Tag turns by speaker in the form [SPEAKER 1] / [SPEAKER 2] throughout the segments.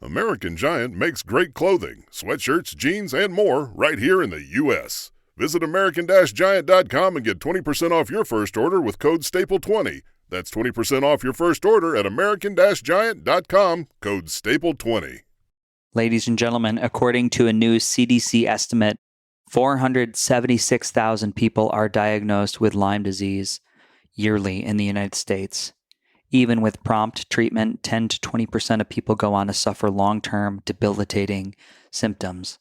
[SPEAKER 1] American Giant makes great clothing, sweatshirts, jeans, and more right here in the U.S. Visit American-Giant.com and get 20% off your first order with code STAPLE20. That's 20% off your first order at American-Giant.com, code STAPLE20.
[SPEAKER 2] Ladies and gentlemen, according to a new CDC estimate, 476,000 people are diagnosed with Lyme disease yearly in the United States. Even with prompt treatment, 10 to 20% of people go on to suffer long-term, debilitating symptoms.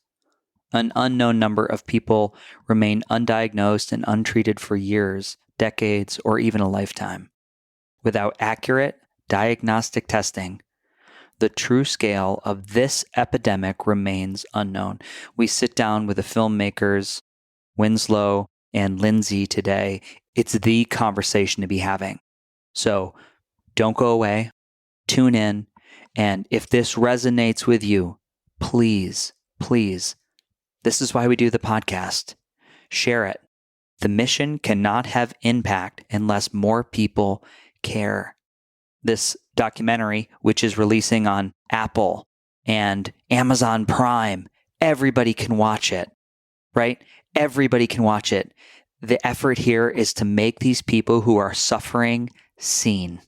[SPEAKER 2] An unknown number of people remain undiagnosed and untreated for years, decades, or even a lifetime. Without accurate diagnostic testing, the true scale of this epidemic remains unknown. We sit down with the filmmakers, Winslow and Lindsay, today. It's the conversation to be having. So don't go away, tune in, and if this resonates with you, please, this is why we do the podcast. Share it. The mission cannot have impact unless more people care. This documentary, which is releasing on Apple and Amazon Prime, everybody can watch it, right? Everybody can watch it. The effort here is to make these people who are suffering seen.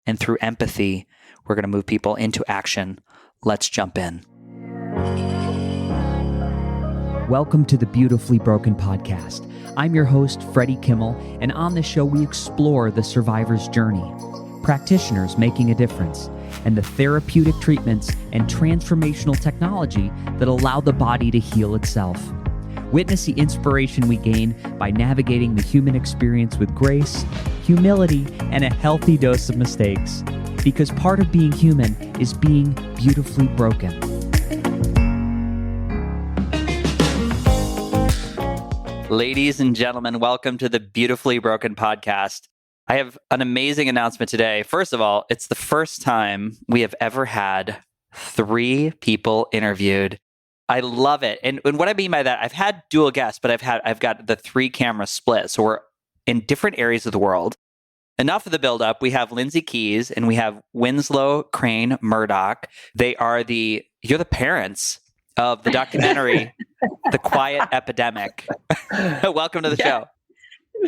[SPEAKER 2] And through empathy, we're going to move people into action. Let's jump in. Welcome to the Beautifully Broken podcast. I'm your host, Freddie Kimmel, and on this show, we explore the survivor's journey, practitioners making a difference, and the therapeutic treatments and transformational technology that allow the body to heal itself. Witness the inspiration we gain by navigating the human experience with grace, humility, and a healthy dose of mistakes. Because part of being human is being beautifully broken. Ladies and gentlemen, welcome to the Beautifully Broken podcast. I have an amazing announcement today. First of all, it's the first time we have ever had 3 people interviewed. I love it. And what I mean by that, I've had dual guests, but I've got the 3 camera split. So we're in different areas of the world. Enough of the buildup. We have Lindsay Keys and we have Winslow Crane-Murdock. You're the parents of the documentary, The Quiet Epidemic. Welcome to the show.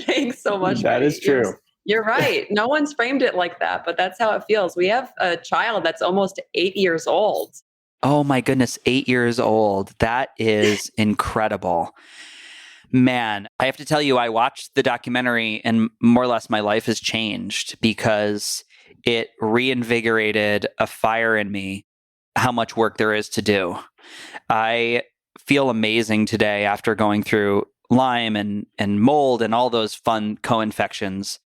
[SPEAKER 3] Thanks so much.
[SPEAKER 4] That is true.
[SPEAKER 3] You're right. No one's framed it like that, but that's how it feels. We have a child that's almost 8 years old.
[SPEAKER 2] Oh my goodness, 8 years old. That is incredible. Man, I have to tell you, I watched the documentary and more or less my life has changed because it reinvigorated a fire in me, how much work there is to do. I feel amazing today after going through Lyme and mold and all those fun co-infections.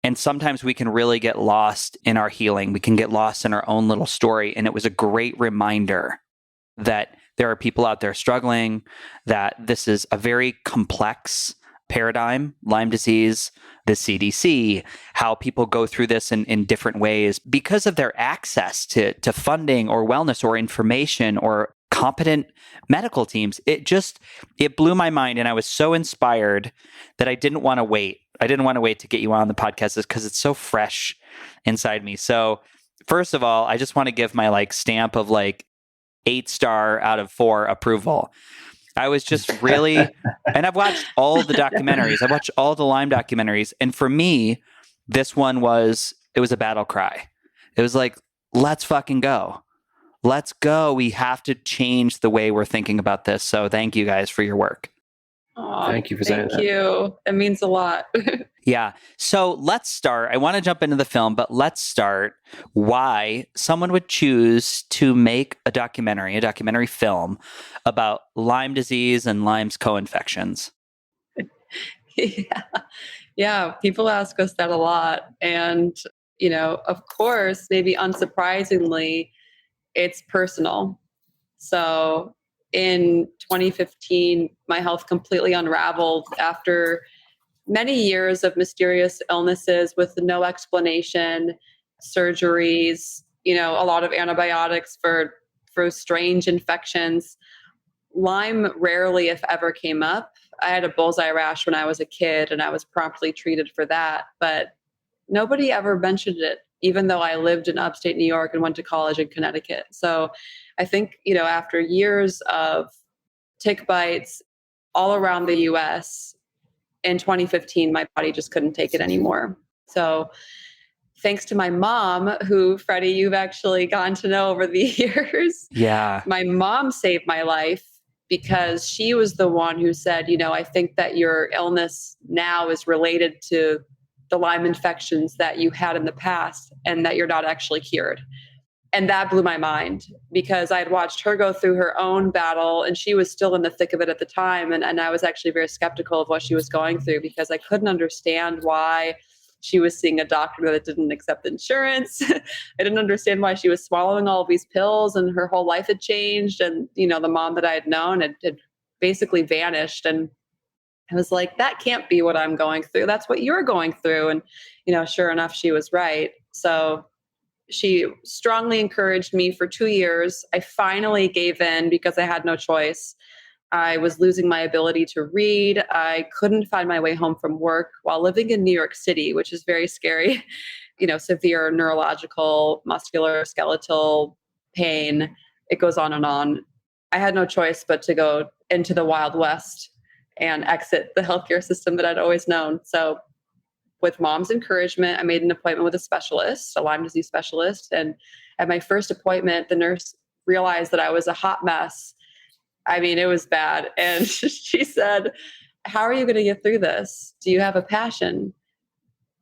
[SPEAKER 2] And sometimes we can really get lost in our healing. We can get lost in our own little story. And it was a great reminder that there are people out there struggling, that this is a very complex paradigm, Lyme disease, the CDC, how people go through this in different ways because of their access to funding or wellness or information or competent medical teams. It blew my mind. And I was so inspired that I didn't want to wait. I didn't want to wait to get you on the podcast because it's so fresh inside me. So first of all, I just want to give my stamp of 8-star out of 4 approval. I was just really, and I've watched all the documentaries. I've watched all the Lyme documentaries. And for me, this one it was a battle cry. It was let's fucking go. Let's go. We have to change the way we're thinking about this. So thank you guys for your work.
[SPEAKER 3] Aw,
[SPEAKER 4] Thank you for saying that.
[SPEAKER 3] Thank you. It means a lot.
[SPEAKER 2] Yeah. So let's start. I want to jump into the film, but let's start why someone would choose to make a documentary film about Lyme disease and Lyme's co-infections.
[SPEAKER 3] Yeah. People ask us that a lot. And, of course, maybe unsurprisingly, it's personal. So in 2015, my health completely unraveled after many years of mysterious illnesses with no explanation, surgeries, a lot of antibiotics for strange infections. Lyme rarely, if ever, came up. I had a bullseye rash when I was a kid and I was promptly treated for that, but nobody ever mentioned it even though I lived in upstate New York and went to college in Connecticut. So I think, after years of tick bites all around the US, in 2015, my body just couldn't take it anymore. So thanks to my mom, who, Freddie, you've actually gotten to know over the years.
[SPEAKER 2] Yeah.
[SPEAKER 3] My mom saved my life because she was the one who said, I think that your illness now is related to the Lyme infections that you had in the past and that you're not actually cured. And that blew my mind because I had watched her go through her own battle, and she was still in the thick of it at the time. And I was actually very skeptical of what she was going through because I couldn't understand why she was seeing a doctor that didn't accept insurance. I didn't understand why she was swallowing all of these pills, and her whole life had changed. And, the mom that I had known had basically vanished. And I was like, that can't be what I'm going through. That's what you're going through. And, sure enough, she was right. So she strongly encouraged me for 2 years. I finally gave in because I had no choice. I was losing my ability to read. I couldn't find my way home from work while living in New York City, which is very scary. Severe neurological, muscular, skeletal pain. It goes on and on. I had no choice but to go into the Wild West and exit the healthcare system that I'd always known. So with mom's encouragement, I made an appointment with a specialist, a Lyme disease specialist. And at my first appointment, the nurse realized that I was a hot mess. I mean, it was bad. And she said, how are you going to get through this? Do you have a passion?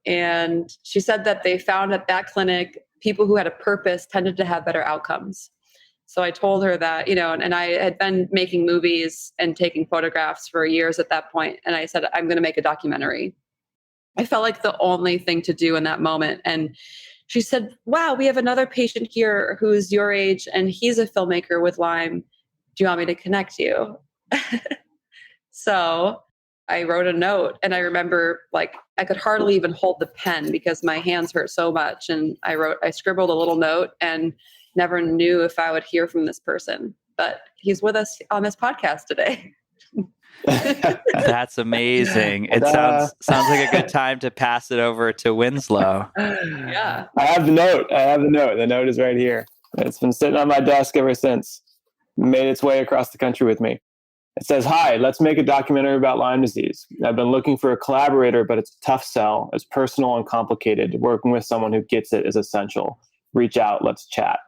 [SPEAKER 3] And she said that they found at that clinic, people who had a purpose tended to have better outcomes. So I told her that, and I had been making movies and taking photographs for years at that point. And I said, I'm going to make a documentary. I felt like the only thing to do in that moment. And she said, wow, we have another patient here who's your age and he's a filmmaker with Lyme. Do you want me to connect you? So I wrote a note, and I remember I could hardly even hold the pen because my hands hurt so much. And I scribbled a little note and never knew if I would hear from this person, but he's with us on this podcast today.
[SPEAKER 2] That's amazing. It sounds like a good time to pass it over to Winslow.
[SPEAKER 3] Yeah.
[SPEAKER 4] I have the note. The note is right here. It's been sitting on my desk ever since. Made its way across the country with me. It says, hi, let's make a documentary about Lyme disease. I've been looking for a collaborator, but it's a tough sell. It's personal and complicated. Working with someone who gets it is essential. Reach out. Let's chat.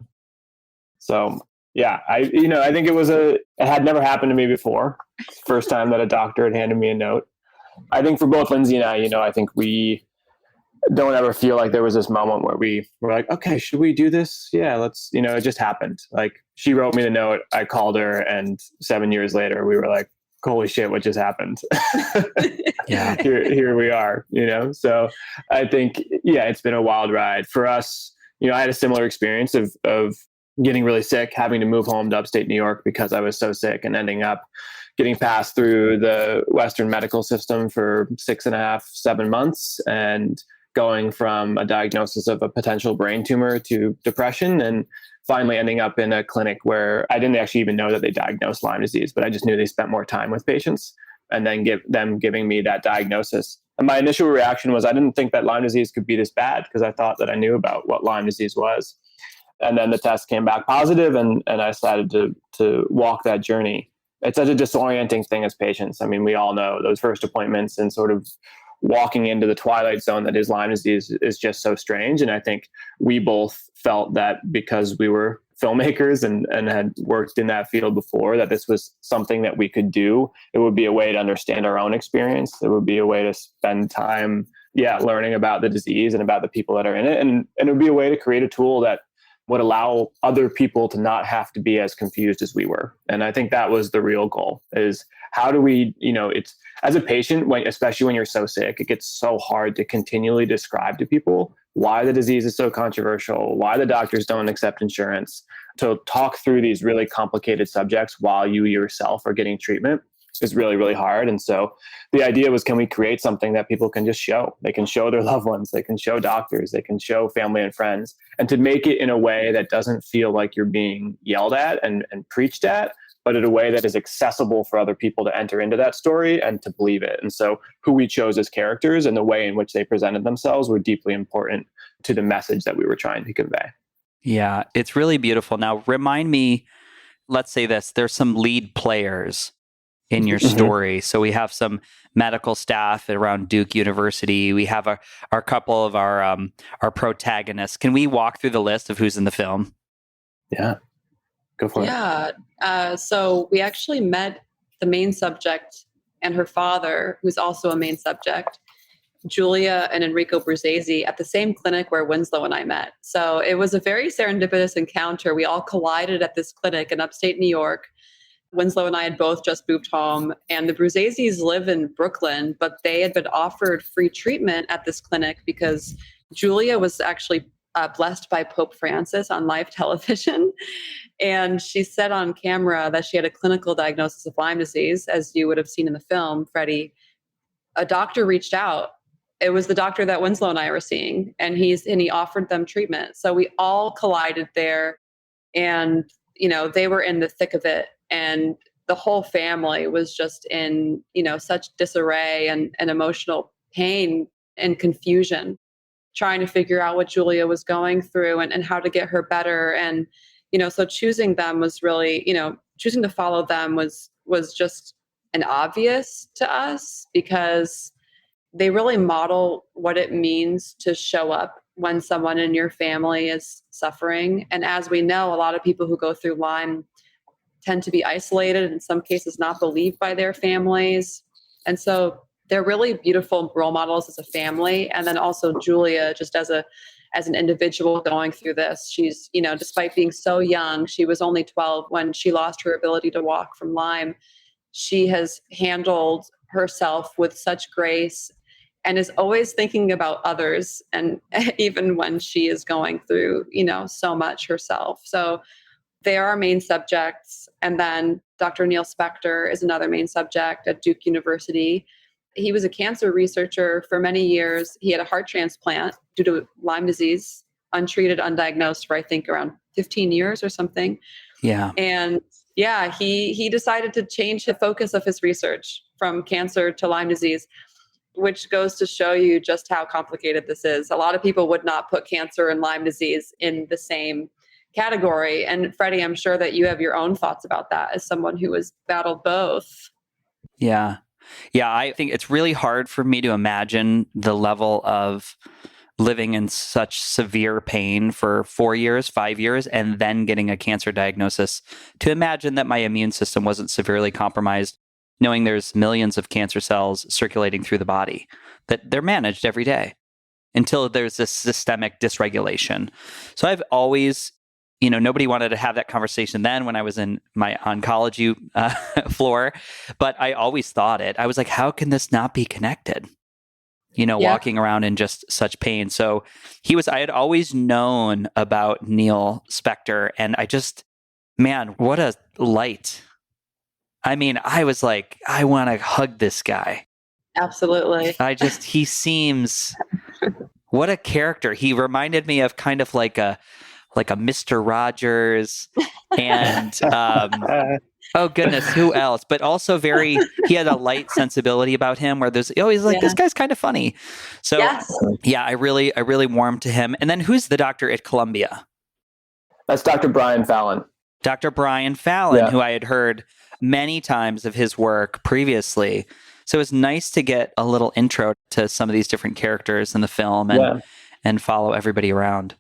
[SPEAKER 4] So yeah, I think it had never happened to me before. First time that a doctor had handed me a note. I think for both Lindsay and I think we don't ever feel like there was this moment where we were like, okay, should we do this? Yeah, let's, it just happened. Like, she wrote me the note, I called her, and 7 years later we were like, holy shit, what just happened?
[SPEAKER 2] Yeah.
[SPEAKER 4] Here we are, So I think, it's been a wild ride for us. I had a similar experience of getting really sick, having to move home to upstate New York because I was so sick, and ending up getting passed through the Western medical system for 6.5, 7 months, and going from a diagnosis of a potential brain tumor to depression, and finally ending up in a clinic where I didn't actually even know that they diagnosed Lyme disease, but I just knew they spent more time with patients, and then giving me that diagnosis. And my initial reaction was I didn't think that Lyme disease could be this bad because I thought that I knew about what Lyme disease was. And then the test came back positive, and I decided to walk that journey. It's such a disorienting thing as patients. I mean, we all know those first appointments and sort of walking into the twilight zone that is Lyme disease is just so strange. And I think we both felt that because we were filmmakers and had worked in that field before, that this was something that we could do. It would be a way to understand our own experience. It would be a way to spend time, learning about the disease and about the people that are in it. And it would be a way to create a tool that would allow other people to not have to be as confused as we were. And I think that was the real goal, is how do we, it's as a patient, especially when you're so sick, it gets so hard to continually describe to people why the disease is so controversial, why the doctors don't accept insurance, to talk through these really complicated subjects while you yourself are getting treatment is really, really hard. And so the idea was, can we create something that people can just show? They can show their loved ones, they can show doctors, they can show family and friends, and to make it in a way that doesn't feel like you're being yelled at and preached at, but in a way that is accessible for other people to enter into that story and to believe it. And so who we chose as characters and the way in which they presented themselves were deeply important to the message that we were trying to convey.
[SPEAKER 2] Yeah, it's really beautiful. Now, remind me, let's say this, there's some lead players in your story. So we have some medical staff around Duke University. We have our couple of our protagonists. Can we walk through the list of who's in the film?
[SPEAKER 4] Yeah, go for it.
[SPEAKER 3] Yeah. So we actually met the main subject and her father, who's also a main subject, Julia and Enrico Bruzzese, at the same clinic where Winslow and I met. So it was a very serendipitous encounter. We all collided at this clinic in upstate New York. Winslow and I had both just moved home, and the Bruzzeses live in Brooklyn, but they had been offered free treatment at this clinic because Julia was actually blessed by Pope Francis on live television. And she said on camera that she had a clinical diagnosis of Lyme disease, as you would have seen in the film, Freddie. A doctor reached out. It was the doctor that Winslow and I were seeing, and he offered them treatment. So we all collided there, and they were in the thick of it. And the whole family was just in, such disarray and emotional pain and confusion, trying to figure out what Julia was going through and how to get her better. And, so choosing them was really, choosing to follow them was just an obvious to us, because they really model what it means to show up when someone in your family is suffering. And as we know, a lot of people who go through Lyme tend to be isolated, in some cases not believed by their families. And so they're really beautiful role models as a family. And then also Julia, just as an individual going through this, she's, despite being so young, she was only 12 when she lost her ability to walk from Lyme. She has handled herself with such grace and is always thinking about others. And even when she is going through, so much herself. So they are our main subjects. And then Dr. Neil Spector is another main subject at Duke University. He was a cancer researcher for many years. He had a heart transplant due to Lyme disease, untreated, undiagnosed, for I think around 15 years or something.
[SPEAKER 2] Yeah.
[SPEAKER 3] And yeah, he decided to change the focus of his research from cancer to Lyme disease, which goes to show you just how complicated this is. A lot of people would not put cancer and Lyme disease in the same category. And Freddie, I'm sure that you have your own thoughts about that as someone who has battled both.
[SPEAKER 2] Yeah. Yeah. I think it's really hard for me to imagine the level of living in such severe pain for 4 years, 5 years, and then getting a cancer diagnosis. To imagine that my immune system wasn't severely compromised, knowing there's millions of cancer cells circulating through the body, that they're managed every day until there's this systemic dysregulation. So I've always, nobody wanted to have that conversation then when I was in my oncology floor, but I always thought it. I was like, how can this not be connected? Walking around in just such pain. So I had always known about Neil Spector, and man, what a light. I mean, I was like, I want to hug this guy.
[SPEAKER 3] Absolutely.
[SPEAKER 2] He seems, what a character. He reminded me of kind of like a Mr. Rogers and, oh goodness, who else? But also he had a light sensibility about him where he's like, this guy's kind of funny. So yeah, I really warmed to him. And then who's the doctor at Columbia?
[SPEAKER 4] That's Dr. Brian Fallon.
[SPEAKER 2] Dr. Brian Fallon, who I had heard many times of his work previously. So it was nice to get a little intro to some of these different characters in the film and follow everybody around.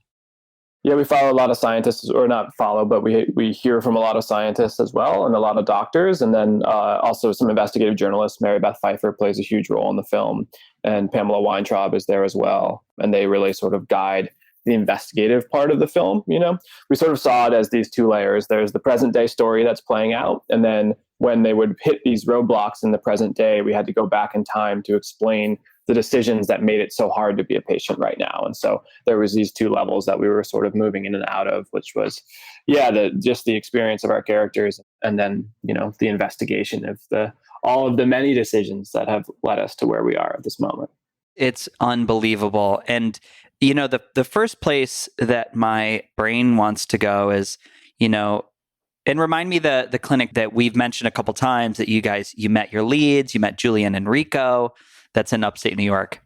[SPEAKER 4] Yeah, we follow a lot of scientists, or not follow, but we hear from a lot of scientists as well, and a lot of doctors, and then also some investigative journalists. Mary Beth Pfeiffer plays a huge role in the film, and Pamela Weintraub is there as well, and they really sort of guide the investigative part of the film. We sort of saw it as these two layers. There's the present day story that's playing out, and then when they would hit these roadblocks in the present day, we had to go back in time to explain the decisions that made it so hard to be a patient right now. And so there was these two levels that we were sort of moving in and out of, which was, just the experience of our characters, and then, the investigation of all of the many decisions that have led us to where we are at this moment.
[SPEAKER 2] It's unbelievable. And, the first place that my brain wants to go is, And remind me the clinic that we've mentioned a couple times that you met your leads, you met Julie and Enrico, that's in upstate New York.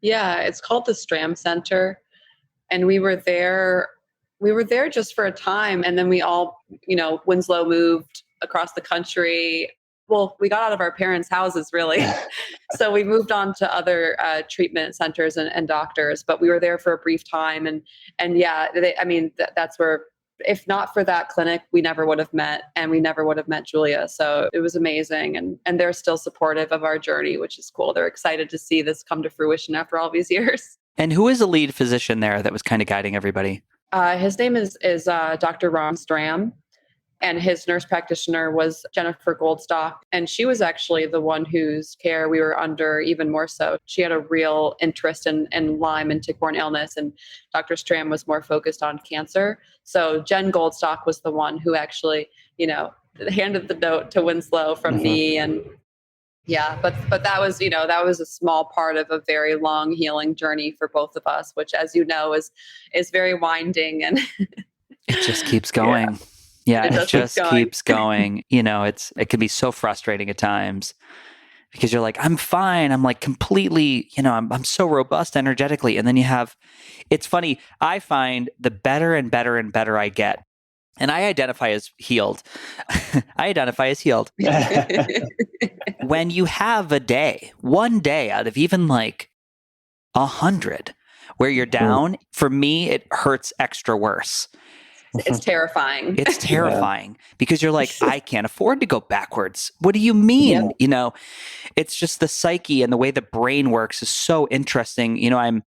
[SPEAKER 3] Yeah, it's called the Stram Center. And we were there just for a time. And then we all, Winslow moved across the country. Well, we got out of our parents' houses, really. So we moved on to other treatment centers and doctors, but we were there for a brief time. And yeah, that's where, if not for that clinic, we never would have met, and we never would have met Julia. So it was amazing. And they're still supportive of our journey, which is cool. They're excited to see this come to fruition after all these years.
[SPEAKER 2] And who is the lead physician there that was kind of guiding everybody?
[SPEAKER 3] His name is Dr. Ron Stram, and his nurse practitioner was Jennifer Goldstock. And she was actually the one whose care we were under even more so. She had a real interest in Lyme and tick-borne illness, and Dr. Stram was more focused on cancer. So Jen Goldstock was the one who actually, handed the note to Winslow from me. And yeah, but that was, that was a small part of a very long healing journey for both of us, which, as you know, is very winding, and
[SPEAKER 2] it just keeps going. Yeah, it just keeps going. It can be so frustrating at times because you're like, I'm fine. I'm like completely, I'm so robust energetically. And then it's funny. I find the better and better and better I get, and I identify as healed. When you have one day out of even like 100 where you're down, for me, it hurts extra worse.
[SPEAKER 3] It's terrifying.
[SPEAKER 2] It's terrifying because you're like, I can't afford to go backwards. What do you mean?
[SPEAKER 3] Yep.
[SPEAKER 2] It's just the psyche and the way the brain works is so interesting. I'm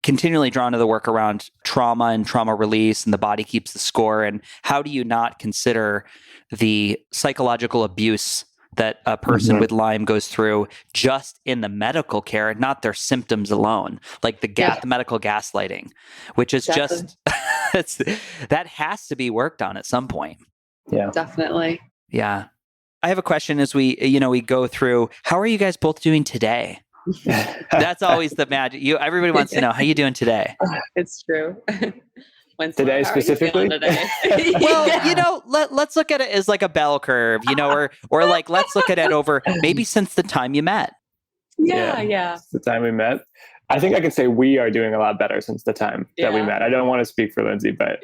[SPEAKER 2] continually drawn to the work around trauma and trauma release, and the body keeps the score. And how do you not consider the psychological abuse that a person with Lyme goes through just in the medical care, not their symptoms alone, like the medical gaslighting, which is just, that has to be worked on at some point.
[SPEAKER 4] Yeah,
[SPEAKER 3] definitely.
[SPEAKER 2] Yeah. I have a question as we go through, how are you guys both doing today? That's always the magic. Everybody wants to know, how you doing today?
[SPEAKER 3] It's true.
[SPEAKER 4] Today specifically?
[SPEAKER 3] Today?
[SPEAKER 2] Well, let's look at it as like a bell curve, or like let's look at it over maybe since the time you met.
[SPEAKER 3] Yeah.
[SPEAKER 4] The time we met. I think I can say we are doing a lot better since the time that we met. I don't want to speak for Lindsay, but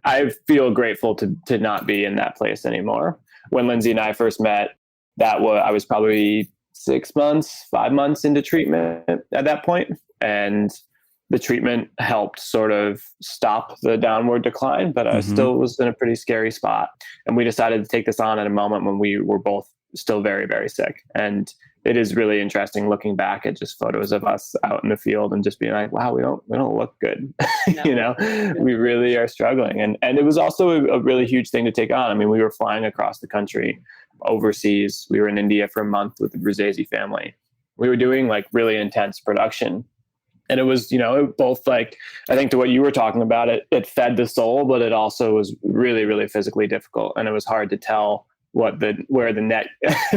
[SPEAKER 4] I feel grateful to not be in that place anymore. When Lindsay and I first met, I was probably 5 months into treatment at that point, and the treatment helped sort of stop the downward decline, but I still was in a pretty scary spot. And we decided to take this on at a moment when we were both still very, very sick. And it is really interesting looking back at just photos of us out in the field and just being like, wow, we don't look good. No. We really are struggling. And it was also a really huge thing to take on. I mean, we were flying across the country, overseas. We were in India for a month with the Bruzzese family. We were doing like really intense production. And it was, both like, I think to what you were talking about, it fed the soul, but it also was really, really physically difficult. And it was hard to tell where the net,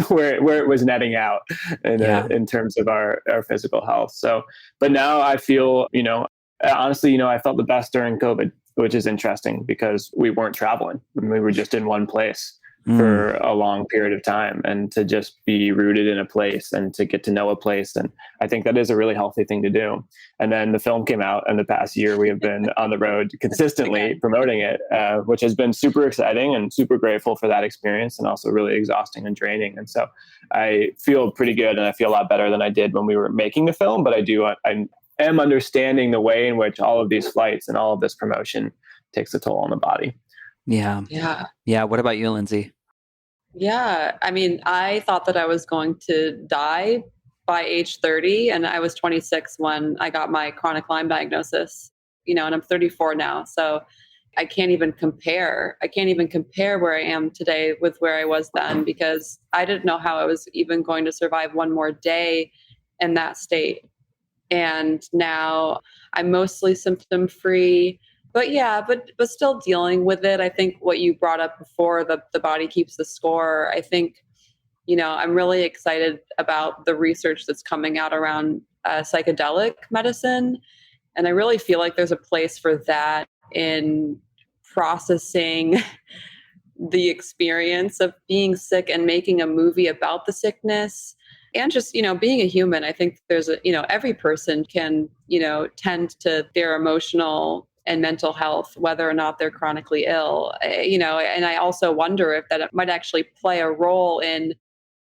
[SPEAKER 4] where it was netting out in terms of our physical health. So, but now I feel, honestly, I felt the best during COVID, which is interesting because we weren't traveling. We were just in one place for a long period of time, and to just be rooted in a place and to get to know a place. And I think that is a really healthy thing to do. And then the film came out, and the past year we have been on the road consistently promoting it, which has been super exciting and super grateful for that experience, and also really exhausting and draining. And so I feel pretty good, and I feel a lot better than I did when we were making the film, but I am understanding the way in which all of these flights and all of this promotion takes a toll on the body.
[SPEAKER 2] Yeah. What about you, Lindsay?
[SPEAKER 3] Yeah. I mean, I thought that I was going to die by age 30, and I was 26 when I got my chronic Lyme diagnosis, and I'm 34 now. So I can't even compare. Where I am today with where I was then, because I didn't know how I was even going to survive one more day in that state. And now I'm mostly symptom free. But still dealing with it. I think what you brought up before, the body keeps the score. I think, I'm really excited about the research that's coming out around psychedelic medicine. And I really feel like there's a place for that in processing the experience of being sick and making a movie about the sickness and just, being a human. I think there's every person can, tend to their emotional and mental health, whether or not they're chronically ill, and I also wonder if that might actually play a role in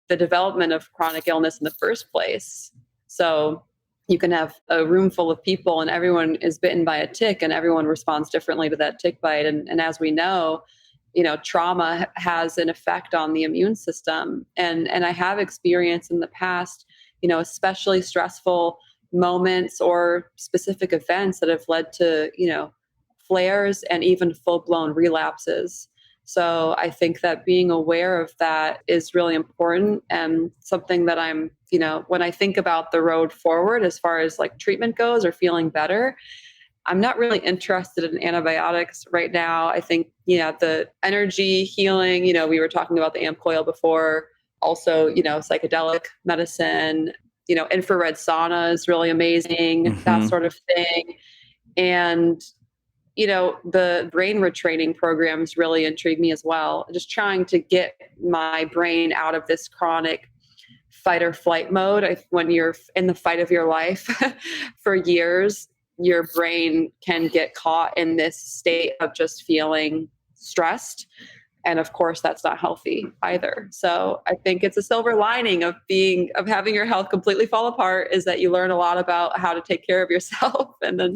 [SPEAKER 3] the development of chronic illness in the first place. So you can have a room full of people and everyone is bitten by a tick and everyone responds differently to that tick bite. And as we know, trauma has an effect on the immune system. And I have experienced in the past, especially stressful moments or specific events that have led to, flares and even full-blown relapses. So I think that being aware of that is really important and something that I'm, when I think about the road forward as far as like treatment goes or feeling better, I'm not really interested in antibiotics right now. I think, the energy healing, we were talking about the amp coil before, also, psychedelic medicine, infrared sauna is really amazing, that sort of thing. And, the brain retraining programs really intrigue me as well. Just trying to get my brain out of this chronic fight or flight mode. When you're in the fight of your life for years, your brain can get caught in this state of just feeling stressed. And of course, that's not healthy either. So I think it's a silver lining of having your health completely fall apart is that you learn a lot about how to take care of yourself and then,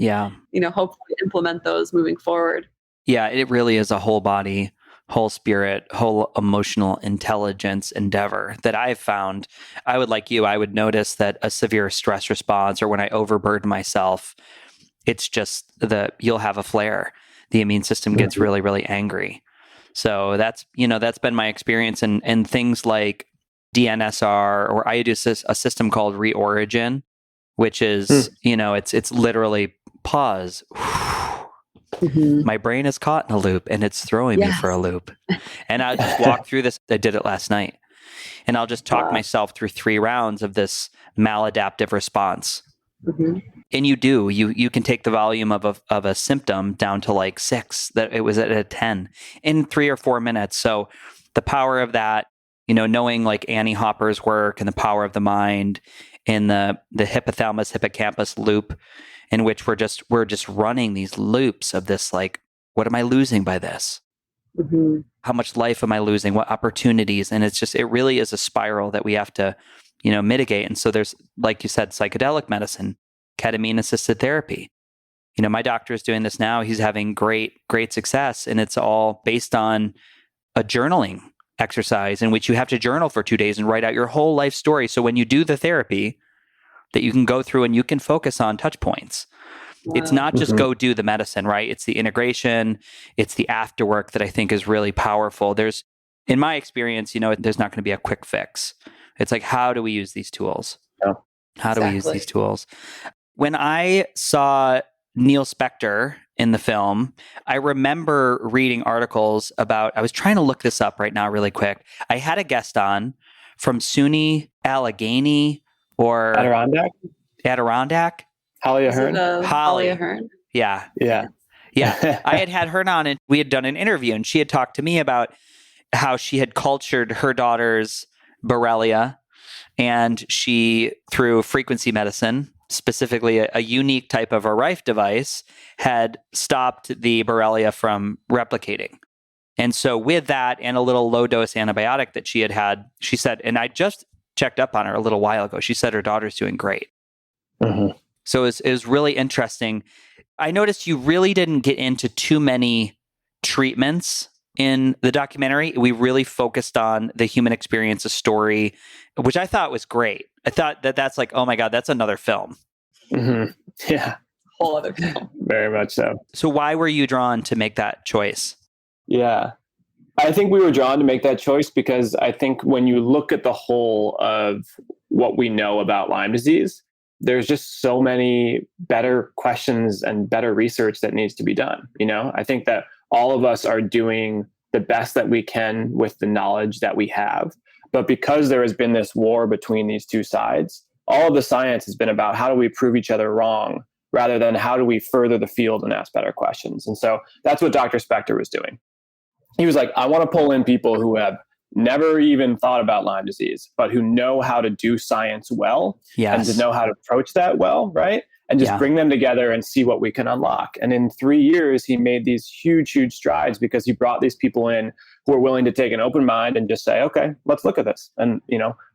[SPEAKER 3] hopefully implement those moving forward.
[SPEAKER 2] Yeah, it really is a whole body, whole spirit, whole emotional intelligence endeavor that I've found. I would notice that a severe stress response or when I overburden myself, it's just you'll have a flare. The immune system gets really, really angry. So that's been my experience and things like DNSR, or I use a system called Reorigin, which is, it's literally pause. My brain is caught in a loop and it's throwing me for a loop. And I just walk through this. I did it last night. And I'll just talk myself through 3 rounds of this maladaptive response. And you can take the volume of a symptom down to like 6, that it was at a 10 in 3 or 4 minutes. So the power of that, knowing like Annie Hopper's work and the power of the mind in the hypothalamus hippocampus loop, in which we're just running these loops of this, like, what am I losing by this? How much life am I losing? What opportunities? And it really is a spiral that we have to, mitigate. And so there's, like you said, psychedelic medicine, ketamine assisted therapy. My doctor is doing this now. He's having great success. And it's all based on a journaling exercise in which you have to journal for 2 days and write out your whole life story. So when you do the therapy, that you can go through and you can focus on touch points. It's not just go do the medicine, right? It's the integration, it's the afterwork that I think is really powerful. In my experience, there's not going to be a quick fix. It's like, how do we use these tools? How do we use these tools? When I saw Neil Spector in the film, I remember reading articles about, I was trying to look this up right now really quick. I had a guest on from SUNY Allegheny or Adirondack.
[SPEAKER 4] Holly Ahern.
[SPEAKER 3] Holly Ahern.
[SPEAKER 2] Yeah. I had her on and we had done an interview and she had talked to me about how she had cultured her daughter's Borrelia, and she, through frequency medicine, specifically a unique type of a Rife device, had stopped the Borrelia from replicating. And so with that and a little low dose antibiotic that she had, she said, and I just checked up on her a little while ago, she said her daughter's doing great. So it was really interesting. I noticed you really didn't get into too many treatments in the documentary. We really focused on the human experience, a story, which I thought was great. I thought that's like, oh my God, that's another film.
[SPEAKER 4] Yeah.
[SPEAKER 3] Whole other film.
[SPEAKER 4] Very much so.
[SPEAKER 2] So why were you drawn to make that choice?
[SPEAKER 4] Yeah. I think we were drawn to make that choice because I think when you look at the whole of what we know about Lyme disease, there's just so many better questions and better research that needs to be done. I think that all of us are doing the best that we can with the knowledge that we have. But because there has been this war between these two sides, all of the science has been about how do we prove each other wrong rather than how do we further the field and ask better questions. And so that's what Dr. Spector was doing. He was like, I want to pull in people who have never even thought about Lyme disease, but who know how to do science well and to know how to approach that well, right? And just bring them together and see what we can unlock. And in 3 years, he made these huge, huge strides because he brought these people in who were willing to take an open mind and just say, okay, let's look at this. And,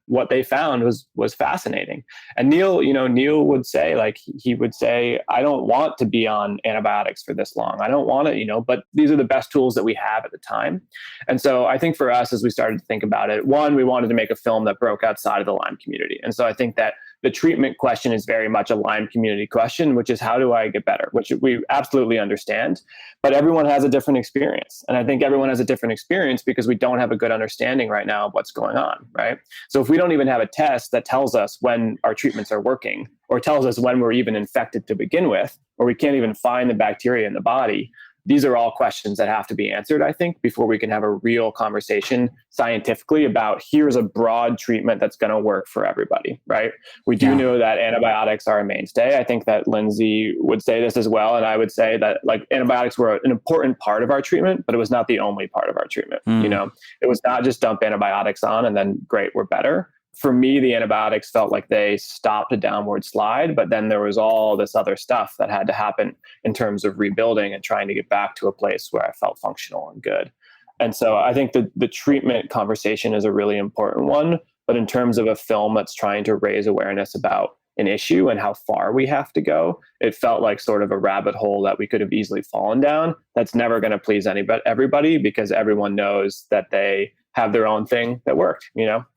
[SPEAKER 4] what they found was fascinating. And Neil would say, he would say, I don't want to be on antibiotics for this long. I don't want to, but these are the best tools that we have at the time. And so I think for us, as we started to think about it, one, we wanted to make a film that broke outside of the Lyme community. And so I think that the treatment question is very much a Lyme community question, which is how do I get better, which we absolutely understand, but everyone has a different experience. And I think everyone has a different experience because we don't have a good understanding right now of what's going on, right? So if we don't even have a test that tells us when our treatments are working or tells us when we're even infected to begin with, or we can't even find the bacteria in the body, these are all questions that have to be answered, I think, before we can have a real conversation scientifically about here's a broad treatment that's going to work for everybody, right? We do know that antibiotics are a mainstay. I think that Lindsay would say this as well. And I would say that antibiotics were an important part of our treatment, but it was not the only part of our treatment. It was not just dump antibiotics on and then great, we're better. For me, the antibiotics felt like they stopped a downward slide, but then there was all this other stuff that had to happen in terms of rebuilding and trying to get back to a place where I felt functional and good. And so I think the treatment conversation is a really important one, but in terms of a film that's trying to raise awareness about an issue and how far we have to go, it felt like sort of a rabbit hole that we could have easily fallen down. That's never going to please everybody because everyone knows that they have their own thing that worked,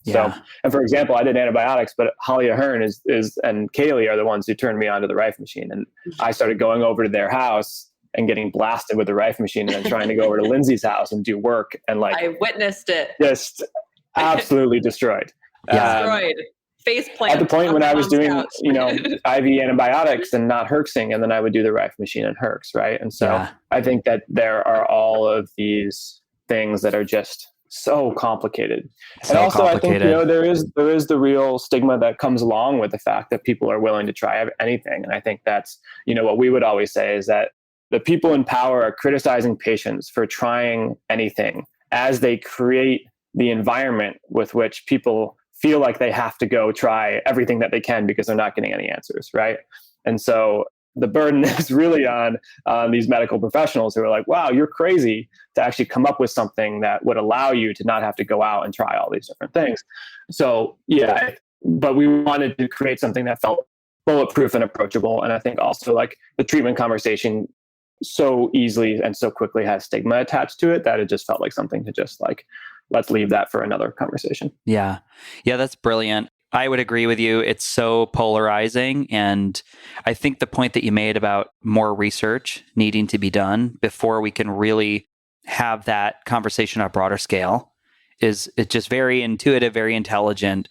[SPEAKER 4] So, and for example, I did antibiotics, but Holly Ahern and Kaylee are the ones who turned me onto the Rife machine. And I started going over to their house and getting blasted with the Rife machine and then trying to go over to Lindsay's house and do work. And
[SPEAKER 3] I witnessed it.
[SPEAKER 4] Just absolutely destroyed.
[SPEAKER 3] Destroyed. Face plant.
[SPEAKER 4] At the point when I was doing, IV antibiotics and not herxing, and then I would do the Rife machine and herx, right? And so I think that there are all of these things that are just so complicated. And also I think, there is the real stigma that comes along with the fact that people are willing to try anything. And I think that's, what we would always say is that the people in power are criticizing patients for trying anything as they create the environment with which people feel like they have to go try everything that they can because they're not getting any answers, right? And so the burden is really on these medical professionals who are like, wow, you're crazy to actually come up with something that would allow you to not have to go out and try all these different things. So but we wanted to create something that felt bulletproof and approachable. And I think also the treatment conversation so easily and so quickly has stigma attached to it that it just felt like something to just let's leave that for another conversation.
[SPEAKER 2] Yeah, that's brilliant. I would agree with you. It's so polarizing. And I think the point that you made about more research needing to be done before we can really have that conversation on a broader scale it's just very intuitive, very intelligent.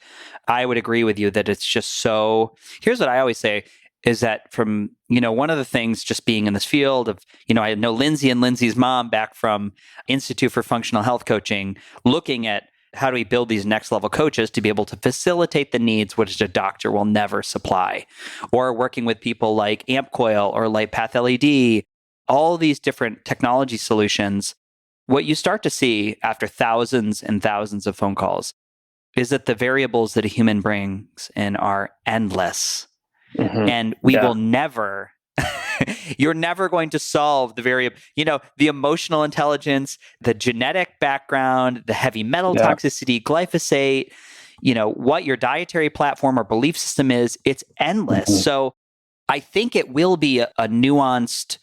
[SPEAKER 2] I would agree with you that it's just so, here's what I always say is that from, one of the things just being in this field of, I know Lindsay and Lindsay's mom back from Institute for Functional Health Coaching, looking at how do we build these next level coaches to be able to facilitate the needs which a doctor will never supply, or working with people like AmpCoil or LightPath LED, all these different technology solutions. What you start to see after thousands and thousands of phone calls is that the variables that a human brings in are endless. Mm-hmm. And we will never, you're never going to solve the variable, the emotional intelligence, the genetic background, the heavy metal toxicity, glyphosate, what your dietary platform or belief system is, it's endless. Mm-hmm. So I think it will be a nuanced,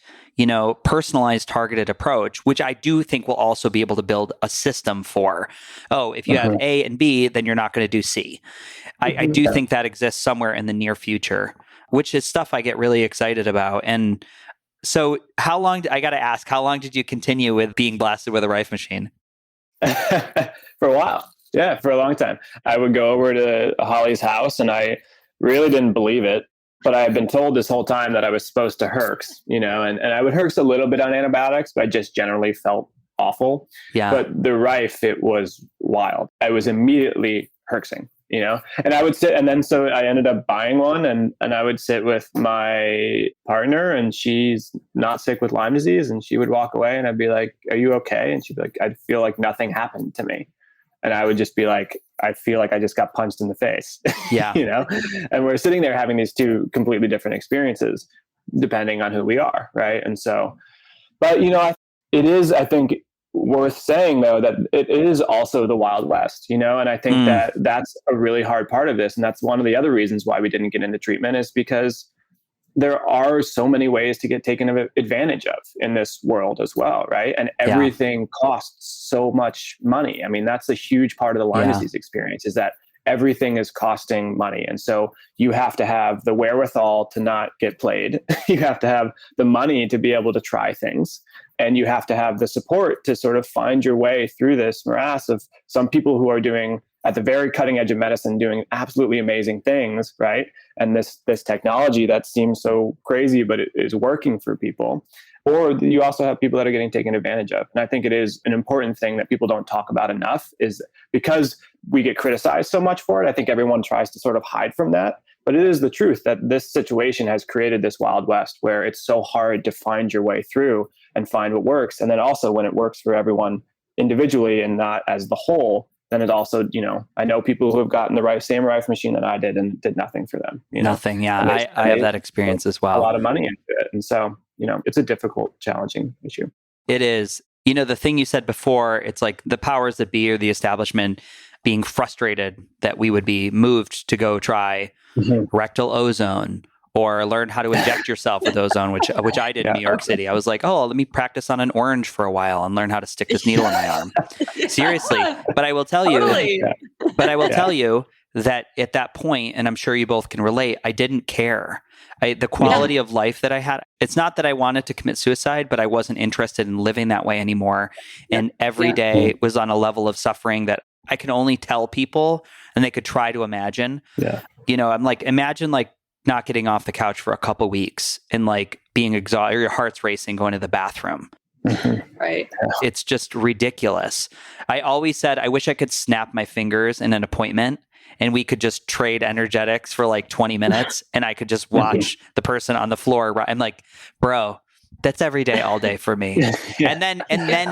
[SPEAKER 2] personalized, targeted approach, which I do think will also be able to build a system for, if you have A and B, then you're not going to do C. I do think that exists somewhere in the near future, which is stuff I get really excited about. And so how long did you continue with being blasted with a Rife machine?
[SPEAKER 4] For a while. Yeah, for a long time. I would go over to Holly's house and I really didn't believe it, but I had been told this whole time that I was supposed to herx, and I would herx a little bit on antibiotics, but I just generally felt awful. Yeah. But the Rife, it was wild. I was immediately herxing. And I would sit, and then so I ended up buying one, and I would sit with my partner, and she's not sick with Lyme disease, and she would walk away, and I'd be like, "Are you okay?" And she'd be like, "I'd feel like nothing happened to me." And I would just be like, "I feel like I just got punched in the face."
[SPEAKER 2] Yeah.
[SPEAKER 4] And we're sitting there having these two completely different experiences depending on who we are. Right. And so, but, it is, I think, worth saying though, that it is also the Wild West, and I think that that's a really hard part of this. And that's one of the other reasons why we didn't get into treatment, is because there are so many ways to get taken advantage of in this world as well, right? And everything costs so much money. I mean, that's a huge part of the Lyme disease experience, is that everything is costing money. And so you have to have the wherewithal to not get played. You have to have the money to be able to try things. And you have to have the support to sort of find your way through this morass of some people who are doing at the very cutting edge of medicine, doing absolutely amazing things, right? And this technology that seems so crazy, but it is working for people. Or you also have people that are getting taken advantage of. And I think it is an important thing that people don't talk about enough, is because we get criticized so much for it. I think everyone tries to sort of hide from that. But it is the truth that this situation has created this Wild West where it's so hard to find your way through and find what works. And then also when it works for everyone individually and not as the whole, then it also, I know people who have gotten the same rifle machine that I did and did nothing for them.
[SPEAKER 2] Nothing. Yeah. I have that experience as well.
[SPEAKER 4] A lot of money into it. And so, it's a difficult, challenging issue.
[SPEAKER 2] It is. The thing you said before, it's like the powers that be or the establishment being frustrated that we would be moved to go try rectal ozone or learn how to inject yourself with ozone, which I did in New York City. I was like, oh, let me practice on an orange for a while and learn how to stick this needle in my arm. Seriously. But I will tell you, tell you that at that point, and I'm sure you both can relate, I didn't care. The quality of life that I had, it's not that I wanted to commit suicide, but I wasn't interested in living that way anymore. And every day was on a level of suffering that I can only tell people and they could try to imagine. Yeah. I'm like, imagine like not getting off the couch for a couple weeks and like being exhausted, your heart's racing, going to the bathroom.
[SPEAKER 3] Right.
[SPEAKER 2] It's just ridiculous. I always said, I wish I could snap my fingers in an appointment and we could just trade energetics for like 20 minutes and I could just watch the person on the floor. I'm like, bro, that's every day, all day for me. And then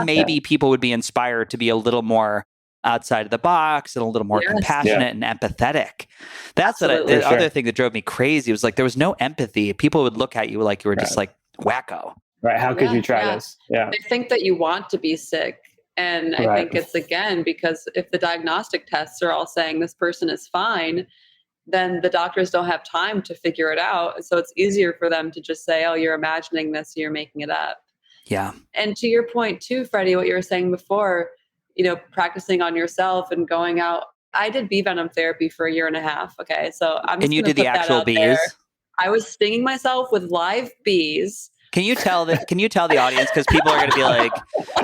[SPEAKER 2] maybe people would be inspired to be a little more outside of the box and a little more compassionate and empathetic. That's the other thing that drove me crazy was like, there was no empathy. People would look at you like you were just like wacko.
[SPEAKER 4] Right. How could you try this? Yeah.
[SPEAKER 3] They think that you want to be sick. And I think it's, again, because if the diagnostic tests are all saying this person is fine, then the doctors don't have time to figure it out. So it's easier for them to just say, oh, you're imagining this, you're making it up.
[SPEAKER 2] Yeah. And
[SPEAKER 3] to your point too, Freddie, what you were saying before, practicing on yourself and going out. I did bee venom therapy for 1.5 years. Okay. So I'm just
[SPEAKER 2] And you did the actual bees? There.
[SPEAKER 3] I was stinging myself with live bees.
[SPEAKER 2] Can you tell the audience? Because people are going to be like,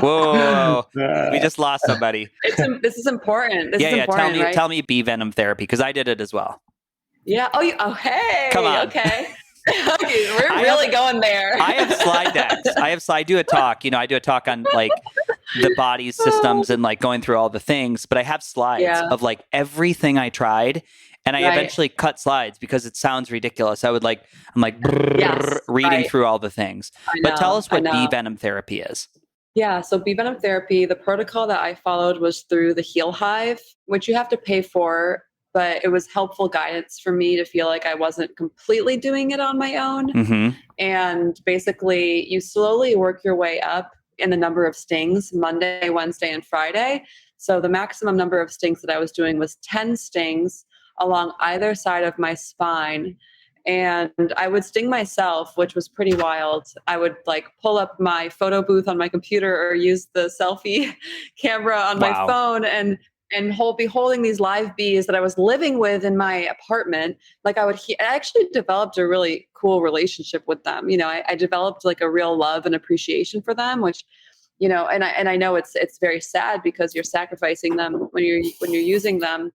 [SPEAKER 2] whoa, we just lost somebody.
[SPEAKER 3] This is important. This is important,
[SPEAKER 2] tell me bee venom therapy, because I did it as well.
[SPEAKER 3] Yeah. Hey.
[SPEAKER 2] Come on.
[SPEAKER 3] Okay. Okay, we're really going there.
[SPEAKER 2] I have slide decks. I do a talk. I do a talk on like the body's systems and like going through all the things. But I have slides of like everything I tried, and I eventually cut slides because it sounds ridiculous. I'm like reading through all the things. But tell us what bee venom therapy is.
[SPEAKER 3] Yeah, so bee venom therapy. The protocol that I followed was through the Heal Hive, which you have to pay for. But it was helpful guidance for me to feel like I wasn't completely doing it on my own. Mm-hmm. And basically, you slowly work your way up in the number of stings, Monday, Wednesday, and Friday. So the maximum number of stings that I was doing was 10 stings along either side of my spine. And I would sting myself, which was pretty wild. I would like pull up my photo booth on my computer or use the selfie camera on my phone and be holding these live bees that I was living with in my apartment. Like I actually developed a really cool relationship with them. I developed like a real love and appreciation for them, which, and I know it's very sad because you're sacrificing them when you're using them,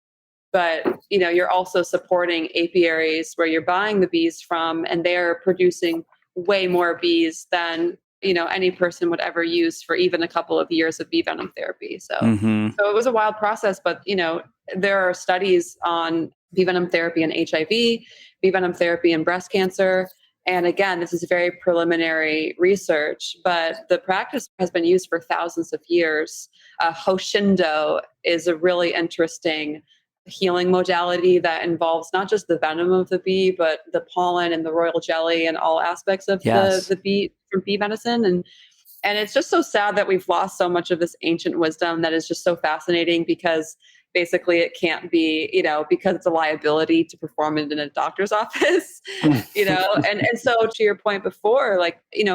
[SPEAKER 3] but you're also supporting apiaries where you're buying the bees from, and they're producing way more bees than any person would ever use for even a couple of years of bee venom therapy. So,
[SPEAKER 2] Mm-hmm.
[SPEAKER 3] so it was a wild process, but there are studies on bee venom therapy in HIV, bee venom therapy in breast cancer. And again, this is very preliminary research, but the practice has been used for thousands of years. Hoshindo is a really interesting healing modality that involves not just the venom of the bee, but the pollen and the royal jelly and all aspects of the bee from bee medicine. And it's just so sad that we've lost so much of this ancient wisdom that is just so fascinating, because basically it can't be, because it's a liability to perform it in a doctor's office, and so to your point before,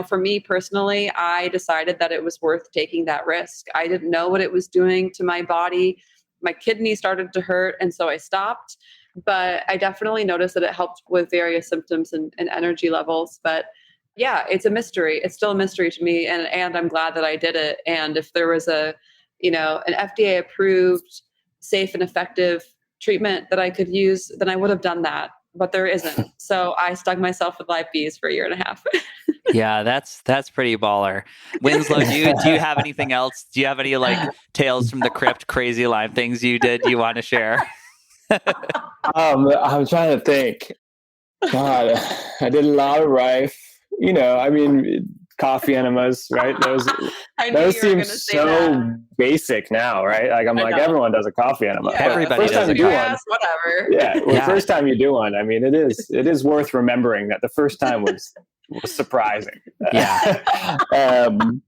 [SPEAKER 3] for me personally, I decided that it was worth taking that risk. I didn't know what it was doing to my body. My kidney started to hurt, and so I stopped. But I definitely noticed that it helped with various symptoms and energy levels. But yeah, it's a mystery. It's still a mystery to me, and I'm glad that I did it. And if there was an FDA approved, safe and effective treatment that I could use, then I would have done that. But there isn't. So I stung myself with live bees for a year and a half.
[SPEAKER 2] Yeah, that's pretty baller. Winslow, do you have anything else? Do you have any tales from the crypt, crazy Lyme things you did you want to share?
[SPEAKER 4] I'm trying to think. God, I did a lot of rife. Coffee enemas, right? Those seem so basic now, right? Everyone does a coffee enema.
[SPEAKER 2] Yeah, everybody does a coffee enema.
[SPEAKER 3] Whatever.
[SPEAKER 4] Yeah, the first time you do one, it is worth remembering that the first time was surprising.
[SPEAKER 2] Yeah.
[SPEAKER 4] I'm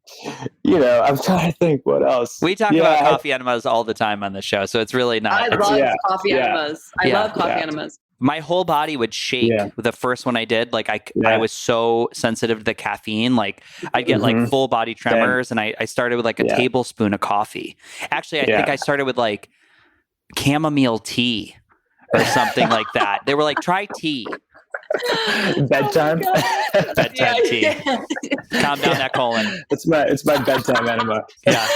[SPEAKER 4] trying to think what else.
[SPEAKER 2] We talk about coffee enemas all the time on the show, so it's really not.
[SPEAKER 3] I love coffee enemas. I love coffee enemas.
[SPEAKER 2] My whole body would shake with the first one I did. I was so sensitive to the caffeine. I'd get full body tremors, and I started with a tablespoon of coffee. Actually, I think I started with chamomile tea or something like that. They were try tea.
[SPEAKER 4] Bedtime?
[SPEAKER 2] Bedtime tea. Calm down that colon.
[SPEAKER 4] It's my bedtime enema.
[SPEAKER 2] Yeah.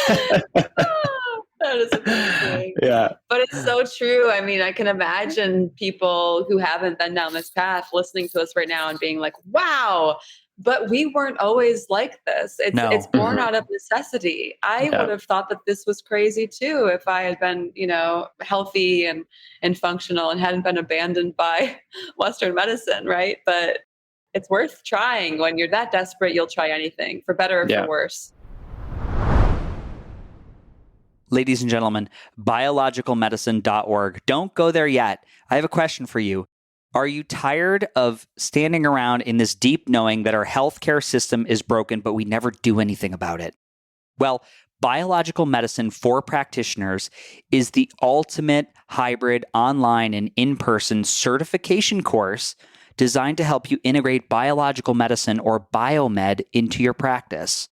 [SPEAKER 3] That is amazing.
[SPEAKER 4] Yeah.
[SPEAKER 3] But it's so true. I can imagine people who haven't been down this path listening to us right now and being like, wow, but we weren't always like this. It's born out of necessity. I would have thought that this was crazy too if I had been, healthy and functional and hadn't been abandoned by Western medicine, right? But it's worth trying. When you're that desperate, you'll try anything, for better or for worse.
[SPEAKER 2] Ladies and gentlemen, biologicalmedicine.org. Don't go there yet. I have a question for you. Are you tired of standing around in this deep knowing that our healthcare system is broken, but we never do anything about it? Well, Biological Medicine for Practitioners is the ultimate hybrid online and in-person certification course designed to help you integrate biological medicine or biomed into your practice.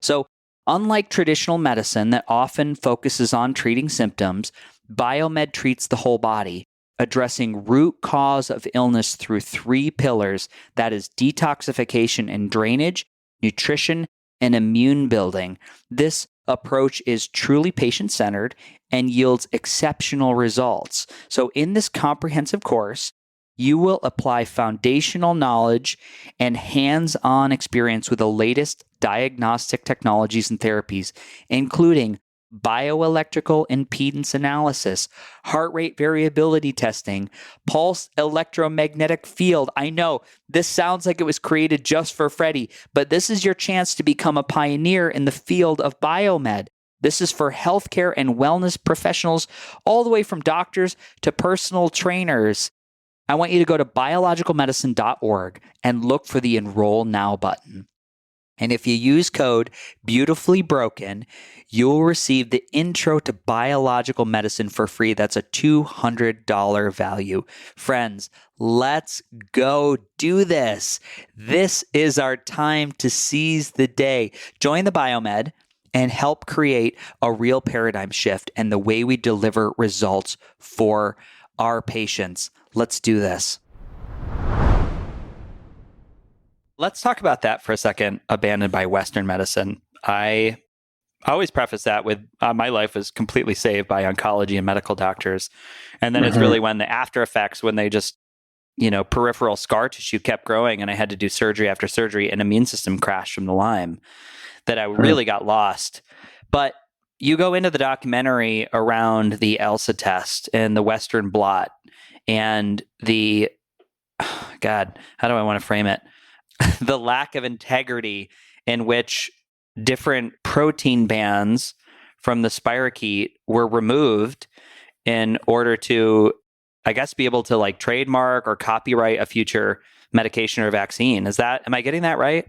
[SPEAKER 2] So, unlike traditional medicine that often focuses on treating symptoms, biomed treats the whole body, addressing root cause of illness through 3 pillars, that is detoxification and drainage, nutrition, and immune building. This approach is truly patient-centered and yields exceptional results. So in this comprehensive course, you will apply foundational knowledge and hands-on experience with the latest diagnostic technologies and therapies, including bioelectrical impedance analysis, heart rate variability testing, pulse electromagnetic field. I know this sounds like it was created just for Freddie, but this is your chance to become a pioneer in the field of biomed. This is for healthcare and wellness professionals, all the way from doctors to personal trainers. I want you to go to biologicalmedicine.org and look for the Enroll Now button. And if you use code BEAUTIFULLYBROKEN, you'll receive the Intro to Biological Medicine for free. That's a $200 value. Friends, let's go do this. This is our time to seize the day. Join the Biomed and help create a real paradigm shift and the way we deliver results for our patients. Let's do this. Let's talk about that for a second, abandoned by Western medicine. I always preface that with my life was completely saved by oncology and medical doctors. And then it's really when the after effects, when they just peripheral scar tissue kept growing and I had to do surgery after surgery and immune system crashed from the Lyme that I really got lost. But you go into the documentary around the ELSA test and the Western blot and God, how do I want to frame it? The lack of integrity in which different protein bands from the spirochete were removed in order to, I guess, be able to like trademark or copyright a future medication or vaccine. Am I getting that right?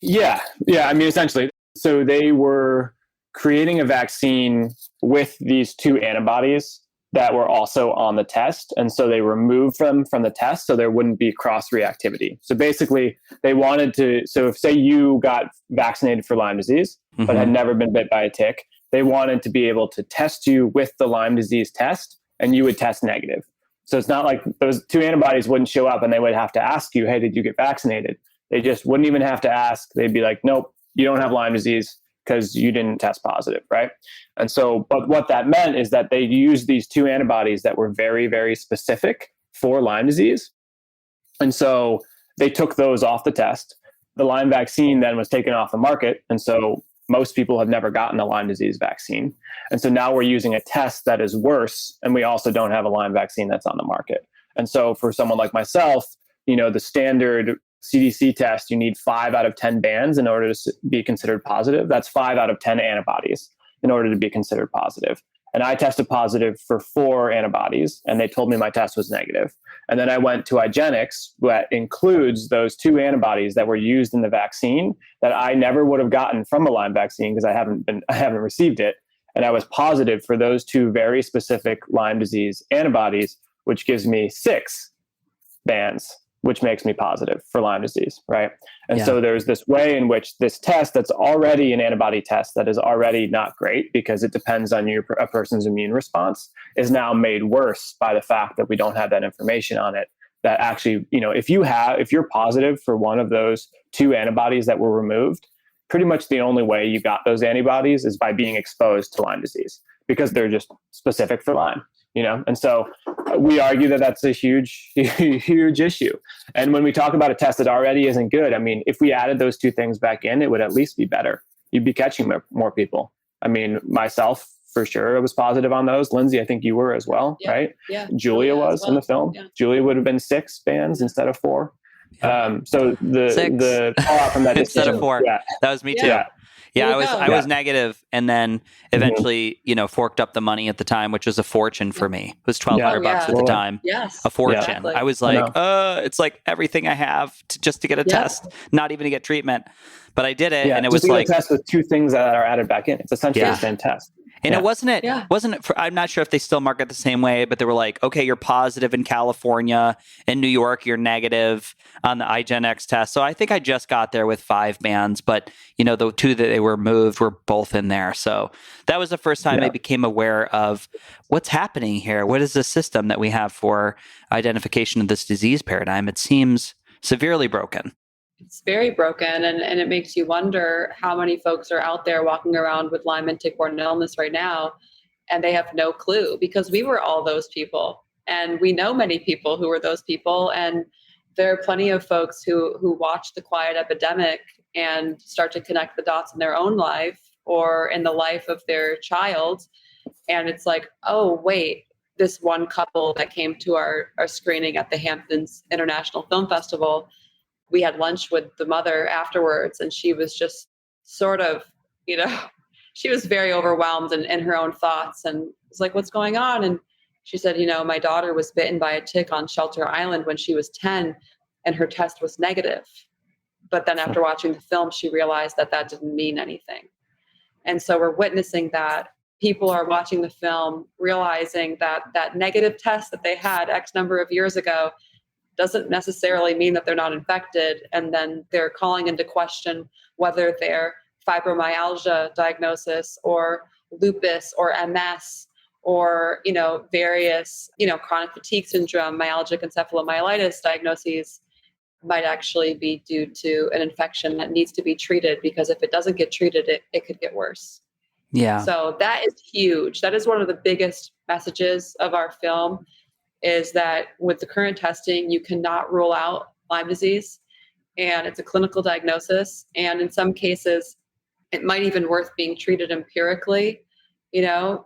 [SPEAKER 4] Yeah. I mean, essentially. So they were creating a vaccine with these two antibodies that were also on the test. And so they removed them from the test so there wouldn't be cross reactivity. So basically they wanted to, so if say you got vaccinated for Lyme disease, but had never been bit by a tick, they wanted to be able to test you with the Lyme disease test and you would test negative. So it's not like those two antibodies wouldn't show up and they would have to ask you, hey, did you get vaccinated? They just wouldn't even have to ask. They'd be like, nope, you don't have Lyme disease because you didn't test positive, right? And so, but what that meant is that they used these two antibodies that were very, very specific for Lyme disease. And so they took those off the test. The Lyme vaccine then was taken off the market. And so most people have never gotten a Lyme disease vaccine. And so now we're using a test that is worse. And we also don't have a Lyme vaccine that's on the market. And so for someone like myself, the standard CDC test, you need 5 out of 10 bands in order to be considered positive. That's 5 out of 10 antibodies in order to be considered positive. And I tested positive for 4 antibodies, and they told me my test was negative. And then I went to IGeneX, that includes those 2 antibodies that were used in the vaccine that I never would have gotten from a Lyme vaccine because I haven't received it. And I was positive for those 2 very specific Lyme disease antibodies, which gives me 6 bands, which makes me positive for Lyme disease, right? And so there's this way in which this test that's already an antibody test that is already not great because it depends on a person's immune response is now made worse by the fact that we don't have that information on it. That actually, if you're positive for one of those 2 antibodies that were removed, pretty much the only way you got those antibodies is by being exposed to Lyme disease because they're just specific for Lyme. And so we argue that that's a huge, huge issue. And when we talk about a test that already isn't good, I mean, if we added those 2 things back in, it would at least be better. You'd be catching more people. I mean, myself, for sure, I was positive on those. Lindsay, I think you were as well, right?
[SPEAKER 3] Yeah.
[SPEAKER 4] Julia was in the film. Yeah. Julia would have been 6 bands instead of 4. So the fallout from that
[SPEAKER 2] instead of 4. Yeah. That was me too. Yeah, I was negative, and then eventually, forked up the money at the time, which was a fortune for me. It was $1,200 at the time.
[SPEAKER 3] Yes,
[SPEAKER 2] a fortune.
[SPEAKER 3] Exactly.
[SPEAKER 2] I was like, it's like everything I have just to get a test, not even to get treatment. But I did it, and it was like
[SPEAKER 4] a test with 2 things that are added back in. It's essentially the same test.
[SPEAKER 2] And it wasn't I'm not sure if they still market the same way, but they were like, okay, you're positive in California. In New York, you're negative on the IGeneX test. So I think I just got there with 5 bands, but the 2 that they were moved were both in there. So that was the first time I became aware of what's happening here. What is the system that we have for identification of this disease paradigm? It seems severely broken.
[SPEAKER 3] It's very broken, and it makes you wonder how many folks are out there walking around with Lyme and tick-borne illness right now, and they have no clue because we were all those people, and we know many people who were those people, and there are plenty of folks who watch the Quiet Epidemic and start to connect the dots in their own life or in the life of their child, and it's like, oh, wait, this one couple that came to our screening at the Hamptons International Film Festival, we had lunch with the mother afterwards, and she was just sort of, she was very overwhelmed in her own thoughts and was like, what's going on? And she said, my daughter was bitten by a tick on Shelter Island when she was 10 and her test was negative. But then after watching the film, she realized that didn't mean anything. And so we're witnessing that. People are watching the film, realizing that negative test that they had X number of years ago doesn't necessarily mean that they're not infected. And then they're calling into question whether their fibromyalgia diagnosis or lupus or MS or, various, chronic fatigue syndrome, myalgic encephalomyelitis diagnoses might actually be due to an infection that needs to be treated, because if it doesn't get treated, it could get worse.
[SPEAKER 2] Yeah.
[SPEAKER 3] So that is huge. That is one of the biggest messages of our film. is that with the current testing, you cannot rule out Lyme disease, and it's a clinical diagnosis. And in some cases, it might even worth being treated empirically,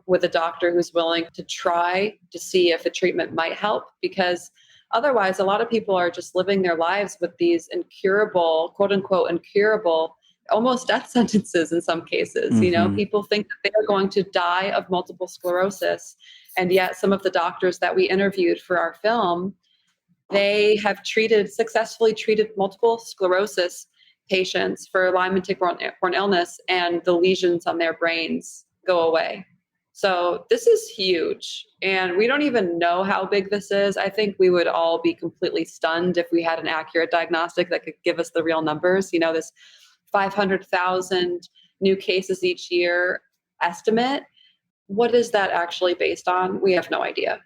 [SPEAKER 3] with a doctor who's willing to try to see if a treatment might help, because otherwise a lot of people are just living their lives with these incurable, quote unquote, incurable, almost death sentences in some cases. People think that they are going to die of multiple sclerosis. And yet some of the doctors that we interviewed for our film, they have successfully treated multiple sclerosis patients for Lyme and tick-borne illness, and the lesions on their brains go away. So this is huge, and we don't even know how big this is. I think we would all be completely stunned if we had an accurate diagnostic that could give us the real numbers. This 500,000 new cases each year estimate. What is that actually based on? We have no idea.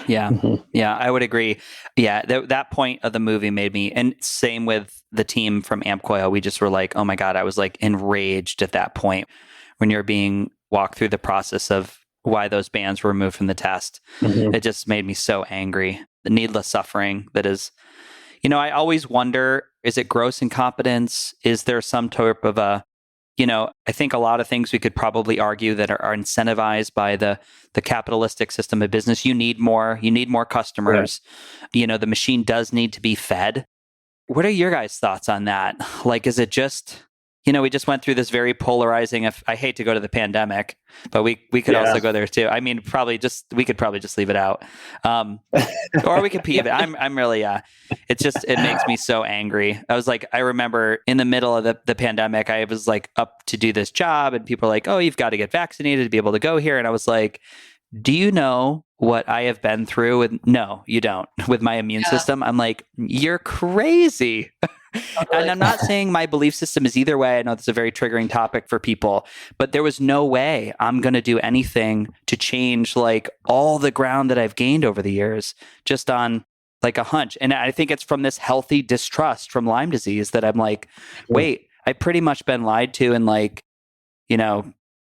[SPEAKER 2] Yeah. Yeah, I would agree. Yeah, that point of the movie made me, and same with the team from AmpCoil, we just were like, oh my God, I was like enraged at that point when you're being walked through the process of why those bands were removed from the test. It just made me so angry. The needless suffering that is, I always wonder, is it gross incompetence? Is there some type of I think a lot of things we could probably argue that are incentivized by the capitalistic system of business. You need more customers. Right. The machine does need to be fed. What are your guys' thoughts on that? Like, is it just, we just went through this very polarizing, I hate to go to the pandemic, but we could also go there too. I mean, we could probably just leave it out. Or we could pee it. I'm really, it makes me so angry. I remember in the middle of the pandemic, I was like up to do this job and people were like, oh, you've got to get vaccinated to be able to go here. And I was like, do you know what I have been through with, no, you don't, with my immune system? I'm like, you're crazy. And I'm not saying my belief system is either way. I know that's a very triggering topic for people, but there was no way I'm going to do anything to change like all the ground that I've gained over the years just on like a hunch. And I think it's from this healthy distrust from Lyme disease that I'm like, wait, I've pretty much been lied to and like,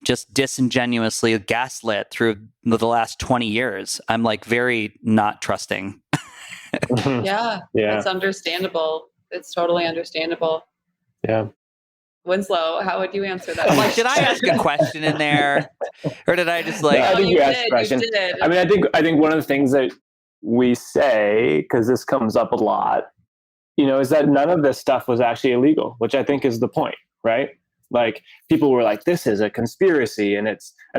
[SPEAKER 2] just disingenuously gaslit through the last 20 years. I'm like very not trusting.
[SPEAKER 3] Yeah, it's understandable. It's totally understandable.
[SPEAKER 4] Yeah.
[SPEAKER 3] Winslow, how would you answer that?
[SPEAKER 2] I'm like, did I ask a question in there? Or did I just like...
[SPEAKER 4] I think you asked a question.
[SPEAKER 3] You did.
[SPEAKER 4] I mean, I think one of the things that we say, because this comes up a lot, is that none of this stuff was actually illegal, which I think is the point, right? Like people were like, this is a conspiracy. And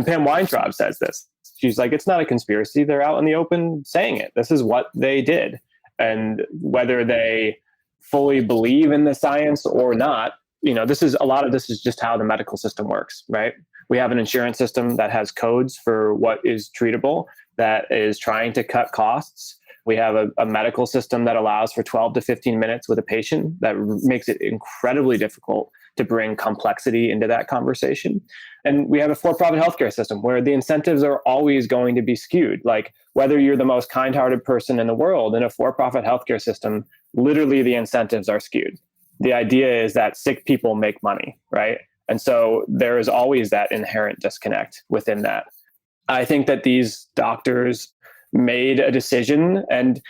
[SPEAKER 4] Pam Weintraub says this. She's like, it's not a conspiracy. They're out in the open saying it. This is what they did. And whether they fully believe in the science or not, this is just how the medical system works, right? We have an insurance system that has codes for what is treatable, that is trying to cut costs. We have a medical system that allows for 12 to 15 minutes with a patient that makes it incredibly difficult to bring complexity into that conversation. And we have a for-profit healthcare system where the incentives are always going to be skewed. Like whether you're the most kind-hearted person in the world, in a for-profit healthcare system, literally the incentives are skewed. The idea is that sick people make money, right? And so there is always that inherent disconnect within that. I think that these doctors made a decision, and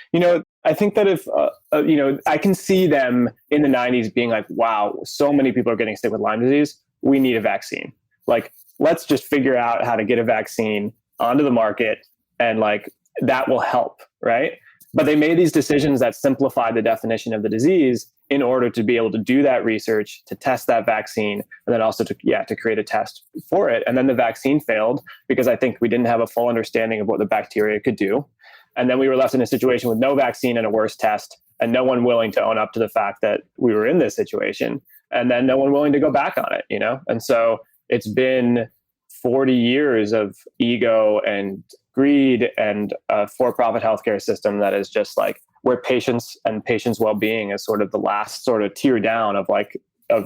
[SPEAKER 4] I think that if I can see them in the 90s being like, wow, so many people are getting sick with Lyme disease, we need a vaccine. Like, let's just figure out how to get a vaccine onto the market, and like that will help, right? But they made these decisions that simplified the definition of the disease in order to be able to do that research, to test that vaccine, and then also to create a test for it. And then the vaccine failed because I think we didn't have a full understanding of what the bacteria could do. And then we were left in a situation with no vaccine and a worse test, and no one willing to own up to the fact that we were in this situation, and then no one willing to go back on it, And so it's been 40 years of ego and greed and a for-profit healthcare system that is just like where patients and patients' well-being is sort of the last sort of tier down of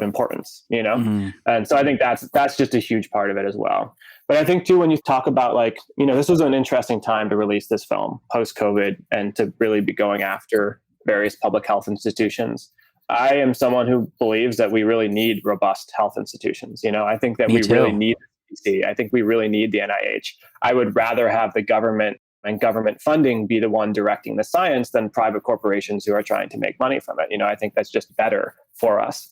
[SPEAKER 4] importance,
[SPEAKER 2] Mm-hmm.
[SPEAKER 4] And so I think that's just a huge part of it as well. But I think too, when you talk about this was an interesting time to release this film post-COVID and to really be going after various public health institutions. I am someone who believes that we really need robust health institutions. I think that really need the CDC. I think we really need the NIH. I would rather have the government and government funding be the one directing the science than private corporations who are trying to make money from it. I think that's just better for us.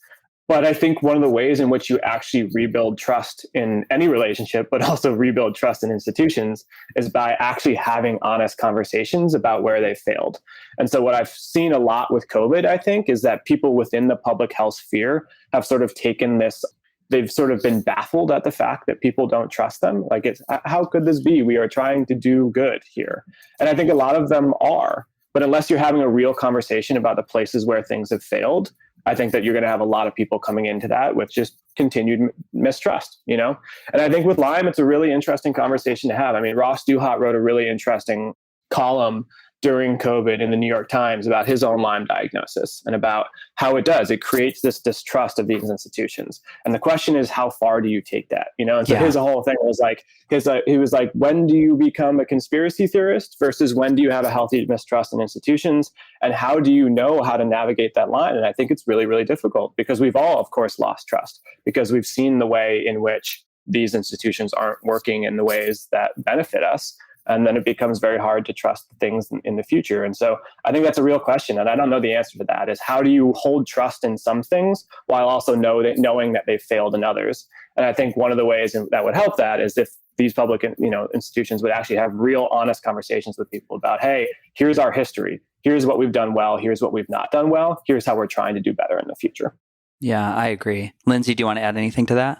[SPEAKER 4] But I think one of the ways in which you actually rebuild trust in any relationship, but also rebuild trust in institutions, is by actually having honest conversations about where they failed. And so what I've seen a lot with COVID, I think, is that people within the public health sphere have sort of taken this, they've sort of been baffled at the fact that people don't trust them. Like, how could this be? We are trying to do good here. And I think a lot of them are. But unless you're having a real conversation about the places where things have failed, I think that you're going to have a lot of people coming into that with just continued mistrust, And I think with Lyme, it's a really interesting conversation to have. I mean, Ross Duhat wrote a really interesting column during COVID in the New York Times about his own Lyme diagnosis and about how it creates this distrust of these institutions. And the question is, how far do you take that? And so his whole thing was like, he was like, when do you become a conspiracy theorist versus when do you have a healthy mistrust in institutions? And how do you know how to navigate that line? And I think it's really, really difficult because we've all, of course, lost trust because we've seen the way in which these institutions aren't working in the ways that benefit us. And then it becomes very hard to trust things in the future. And so I think that's a real question. And I don't know the answer to that, is how do you hold trust in some things while also knowing that they've failed in others? And I think one of the ways that would help that is if these public institutions would actually have real honest conversations with people about, hey, here's our history. Here's what we've done well. Here's what we've not done well. Here's how we're trying to do better in the future.
[SPEAKER 2] Yeah, I agree. Lindsay, do you want to add anything to that?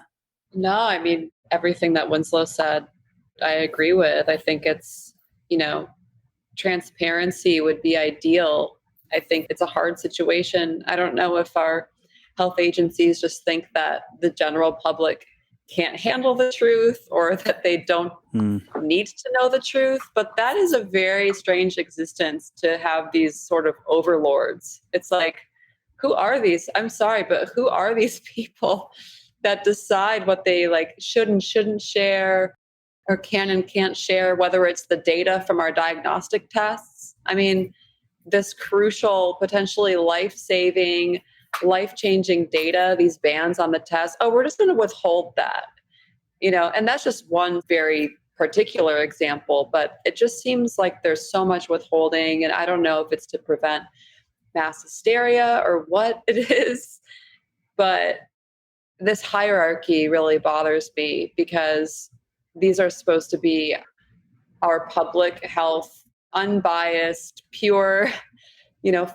[SPEAKER 3] No, I mean, everything that Winslow said, I agree with. I think it's, transparency would be ideal. I think it's a hard situation. I don't know if our health agencies just think that the general public can't handle the truth or that they don't need to know the truth. But that is a very strange existence to have these sort of overlords. It's like, who are these? I'm sorry, but who are these people that decide what they should and shouldn't share? Or can and can't share, whether it's the data from our diagnostic tests. I mean, this crucial, potentially life-saving, life-changing data, these bans on the test, we're just going to withhold that. And that's just one very particular example, but it just seems like there's so much withholding, and I don't know if it's to prevent mass hysteria or what it is, but this hierarchy really bothers me because these are supposed to be our public health, unbiased, pure,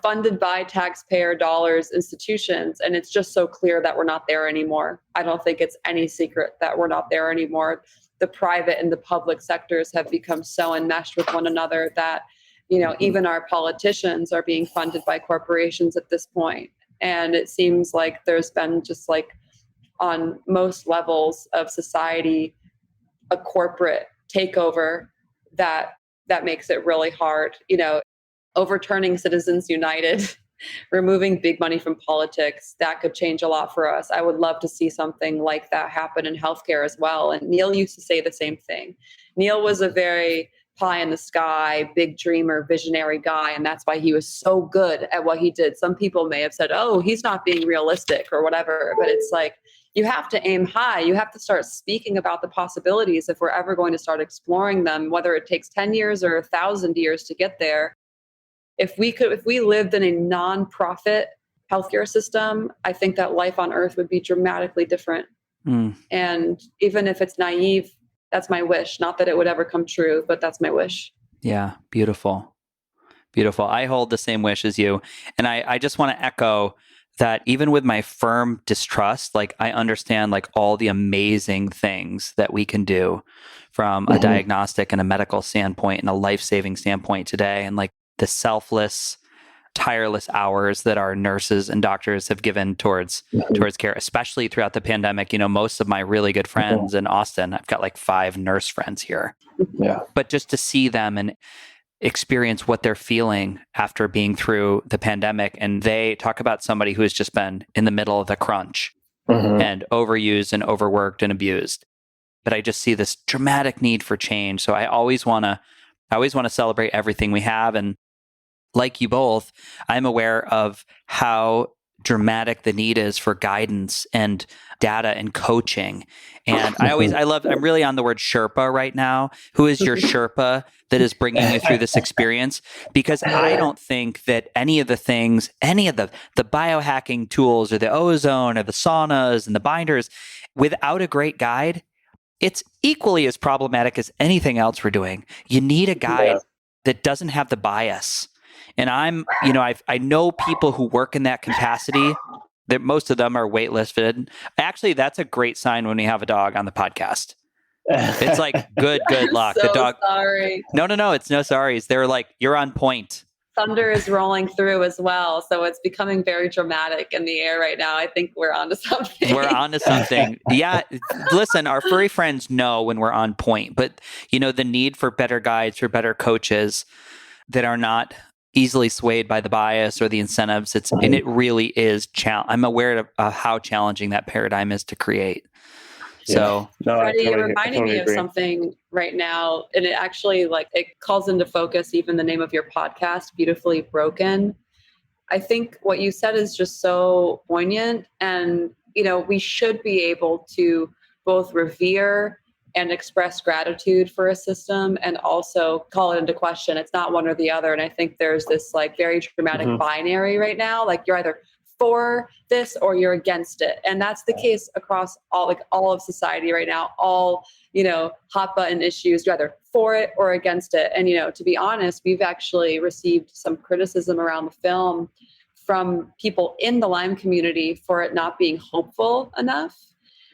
[SPEAKER 3] funded by taxpayer dollars institutions. And it's just so clear that we're not there anymore. I don't think it's any secret that we're not there anymore. The private and the public sectors have become so enmeshed with one another that, even our politicians are being funded by corporations at this point. And it seems like there's been just on most levels of society, a corporate takeover that makes it really hard. Overturning Citizens United, removing big money from politics, that could change a lot for us. I would love to see something like that happen in healthcare as well. And Neil used to say the same thing. Neil was a very pie in the sky, big dreamer, visionary guy. And that's why he was so good at what he did. Some people may have said, oh, he's not being realistic or whatever. But it's like, you have to aim high. You have to start speaking about the possibilities if we're ever going to start exploring them, whether it takes 10 years or 1,000 years to get there. If we lived in a nonprofit healthcare system, I think that life on Earth would be dramatically different. And even if it's naive, that's my wish. Not that it would ever come true, but that's my wish.
[SPEAKER 2] Yeah, beautiful. Beautiful. I hold the same wish as you. And I just want to echo that even with my firm distrust, I understand all the amazing things that we can do from a diagnostic and a medical standpoint and a life-saving standpoint today. And the selfless, tireless hours that our nurses and doctors have given towards care, especially throughout the pandemic. Most of my really good friends in Austin, I've got 5 nurse friends here.
[SPEAKER 4] Yeah.
[SPEAKER 2] But just to see them and experience what they're feeling after being through the pandemic. And they talk about somebody who has just been in the middle of the crunch and overused and overworked and abused. But I just see this dramatic need for change. So I always want to celebrate everything we have. And like you both, I'm aware of how dramatic the need is for guidance and data and coaching. And I'm really on the word Sherpa right now. Who is your Sherpa that is bringing you through this experience? Because I don't think that any of the biohacking tools or the ozone or the saunas and the binders, without a great guide, it's equally as problematic as anything else we're doing. You need a guide that doesn't have the bias. And I know people who work in that capacity, that most of them are waitlisted. Actually, that's a great sign when we have a dog on the podcast. It's like, good luck.
[SPEAKER 3] So
[SPEAKER 2] the dog.
[SPEAKER 3] Sorry.
[SPEAKER 2] No, it's no sorries. They're like, you're on point.
[SPEAKER 3] Thunder is rolling through as well. So it's becoming very dramatic in the air right now. I think we're onto something.
[SPEAKER 2] We're onto something. Yeah. Listen, our furry friends know when we're on point, but the need for better guides, for better coaches that are not easily swayed by the bias or the incentives. And it really is. I'm aware of how challenging that paradigm is to create. So,
[SPEAKER 3] Freddie, you're reminding me of something right now, and it actually it calls into focus even the name of your podcast, Beautifully Broken. I think what you said is just so poignant, and we should be able to both revere and express gratitude for a system and also call it into question. It's not one or the other. And I think there's this very dramatic binary right now. You're either for this or you're against it. And that's the case across all of society right now. All, hot button issues, you're either for it or against it. And, to be honest, we've actually received some criticism around the film from people in the Lyme community for it not being hopeful enough.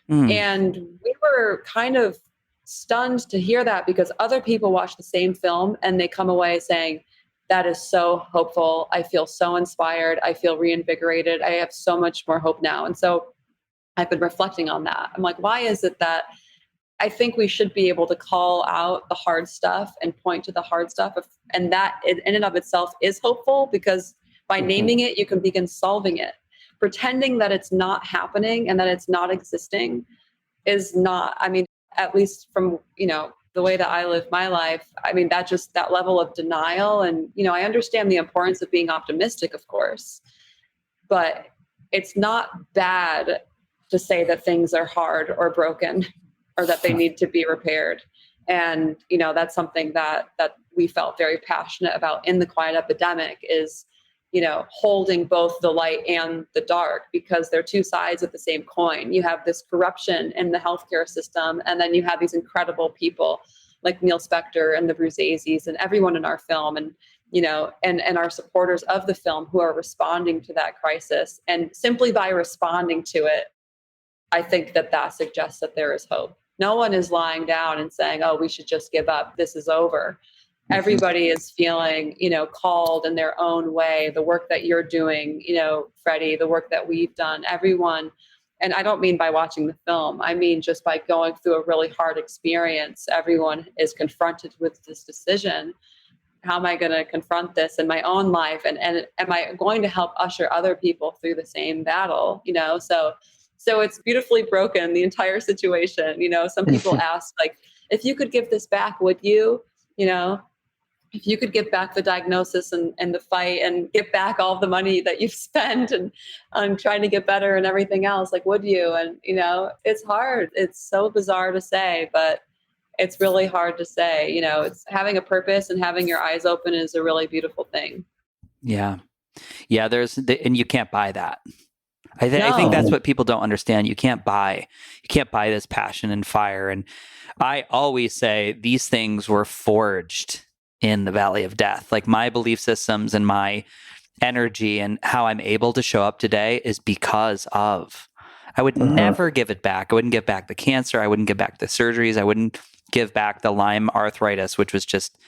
[SPEAKER 3] And we were kind of stunned to hear that, because other people watch the same film and they come away saying, that is so hopeful. I feel so inspired. I feel reinvigorated. I have so much more hope now. And so I've been reflecting on that. I'm like, why is it that I think we should be able to call out the hard stuff and point to the hard stuff? And that in and of itself is hopeful, because by naming it, you can begin solving it. Pretending that it's not happening and that it's not existing is not, at least from, the way that I live my life, that level of denial. And, I understand the importance of being optimistic, of course, but it's not bad to say that things are hard or broken or that they need to be repaired. And, that's something that we felt very passionate about in the Quiet Epidemic is, holding both the light and the dark, because they're two sides of the same coin. You have this corruption in the healthcare system, and then you have these incredible people like Neil Spector and the Bruzzese and everyone in our film, and and our supporters of the film who are responding to that crisis. And simply by responding to it, I think that suggests that there is hope. No one is lying down and saying, oh, we should just give up, this is over. Everybody is feeling, called in their own way. The work that you're doing, Freddie, the work that we've done, everyone. And I don't mean by watching the film. I mean just by going through a really hard experience. Everyone is confronted with this decision. How am I going to confront this in my own life? And am I going to help usher other people through the same battle? So it's beautifully broken, the entire situation. Some people ask, if you could give this back, would you? If you could give back the diagnosis and the fight and get back all the money that you've spent and on trying to get better and everything else, would you? And, it's hard. It's so bizarre to say, but it's really hard to say. It's having a purpose and having your eyes open is a really beautiful thing.
[SPEAKER 2] Yeah. Yeah. And you can't buy that. I think that's what people don't understand. You can't buy this passion and fire. And I always say these things were forged in the valley of death. My belief systems and my energy and how I'm able to show up today is because of. I would never give it back. I wouldn't give back the cancer. I wouldn't give back the surgeries. I wouldn't give back the Lyme arthritis, which was just,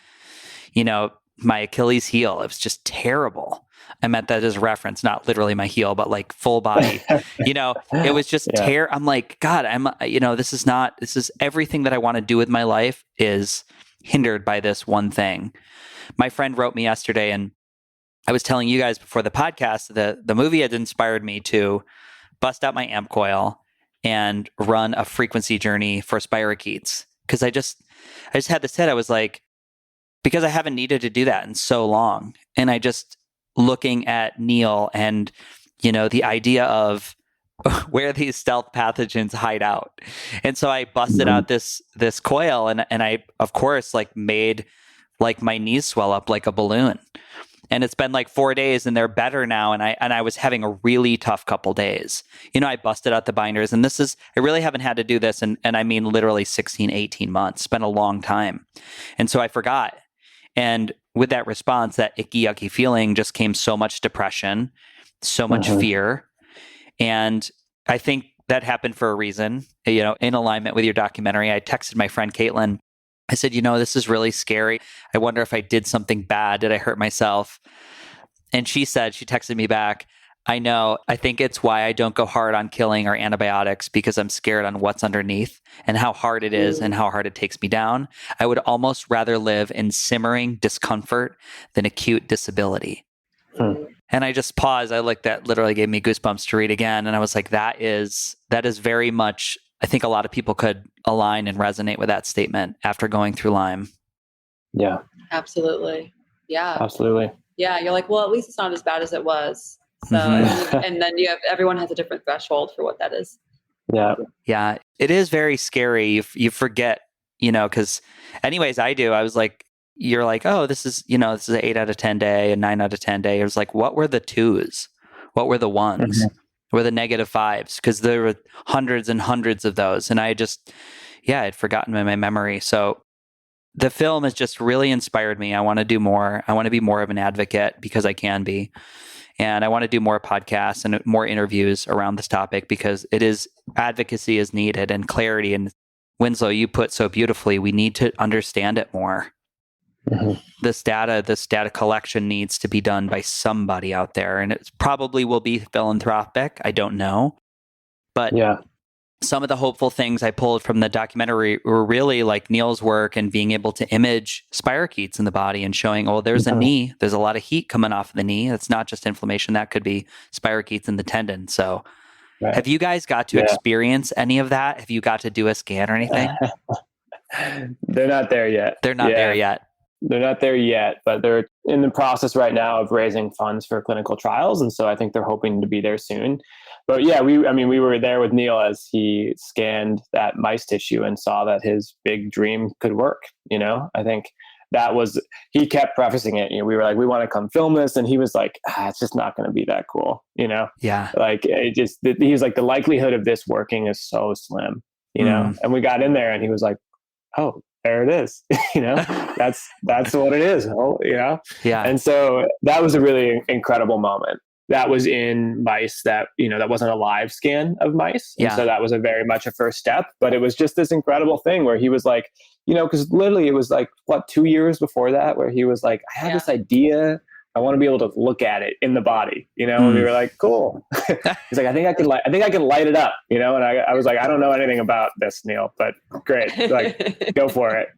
[SPEAKER 2] my Achilles heel. It was just terrible. I meant that as a reference, not literally my heel, but full body. It was just I'm like, God, this is everything that I want to do with my life is hindered by this one thing. My friend wrote me yesterday, and I was telling you guys before the podcast that the movie had inspired me to bust out my amp coil and run a frequency journey for spirochetes. Because I just had this hit. I was like, because I haven't needed to do that in so long. And I just looking at Neil and, the idea of where these stealth pathogens hide out. And so I busted out this coil and I, of course, like made like my knees swell up like a balloon. And it's been like 4 days and they're better now. And I was having a really tough couple days. I busted out the binders, and I really haven't had to do this. And I mean, literally 16, 18 months. It's been a long time. And so I forgot. And with that response, that icky, yucky feeling, just came so much depression, so much fear. And I think that happened for a reason, in alignment with your documentary. I texted my friend Caitlin. I said, this is really scary. I wonder if I did something bad. Did I hurt myself? And she texted me back, I know. I think it's why I don't go hard on killing or antibiotics, because I'm scared on what's underneath and how hard it is and how hard it takes me down. I would almost rather live in simmering discomfort than acute disability. And I just paused. That literally gave me goosebumps to read again. And I was like, that is very much, I think a lot of people could align and resonate with that statement after going through Lyme.
[SPEAKER 4] Yeah.
[SPEAKER 3] Absolutely. Yeah.
[SPEAKER 4] Absolutely.
[SPEAKER 3] Yeah. You're like, well, at least it's not as bad as it was. So, and then everyone has a different threshold for what that is.
[SPEAKER 4] Yeah.
[SPEAKER 2] Yeah. It is very scary. You forget, because anyways, I do. I was like, you're like, oh, this is an 8 out of 10 day, a 9 out of 10 day. It was like, what were the 2s? What were the 1s? What were the -5s? Because there were hundreds and hundreds of those. And I just, I'd forgotten in my memory. So the film has just really inspired me. I want to do more. I want to be more of an advocate, because I can be. And I want to do more podcasts and more interviews around this topic, because advocacy is needed, and clarity. And Winslow, you put so beautifully, we need to understand it more. This data collection needs to be done by somebody out there, and it probably will be philanthropic. I don't know. But some of the hopeful things I pulled from the documentary were really like Neil's work and being able to image spirochetes in the body and showing, there's a knee. There's a lot of heat coming off of the knee. It's not just inflammation. That could be spirochetes in the tendon. So have you guys got to experience any of that? Have you got to do a scan or anything?
[SPEAKER 4] They're not there yet.
[SPEAKER 2] They're not there yet.
[SPEAKER 4] They're not there yet, but they're in the process right now of raising funds for clinical trials. And so I think they're hoping to be there soon. But we were there with Neil as he scanned that mice tissue and saw that his big dream could work. I think that was, he kept prefacing it. We were like, we want to come film this. And he was like, it's just not going to be that cool.
[SPEAKER 2] Yeah.
[SPEAKER 4] Like he was like, the likelihood of this working is so slim, and we got in there and he was like, oh, there it is. That's what it is.
[SPEAKER 2] Yeah.
[SPEAKER 4] And so that was a really incredible moment. That was in mice that wasn't a live scan of mice. And so that was very much a first step, but it was just this incredible thing where he was like, because literally it was like 2 years before that, where he was like, I have this idea. I want to be able to look at it in the body, and we were like, cool. He's like, I think I can light it up, and I was like, I don't know anything about this, Neil, but great. Like, go for it,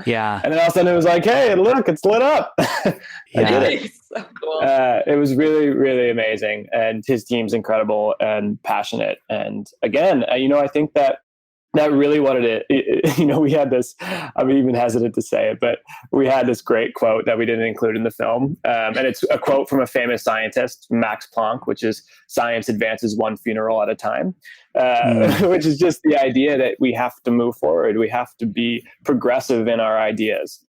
[SPEAKER 2] Yeah.
[SPEAKER 4] And then all of a sudden it was like, hey, look, it's lit up. I did it.
[SPEAKER 3] So cool.
[SPEAKER 4] It was really, really amazing. And his team's incredible and passionate. And again, I think that really wanted it. We had this, I'm even hesitant to say it, but we had this great quote that we didn't include in the film. And it's a quote from a famous scientist, Max Planck, which is science advances one funeral at a time, which is just the idea that we have to move forward. We have to be progressive in our ideas.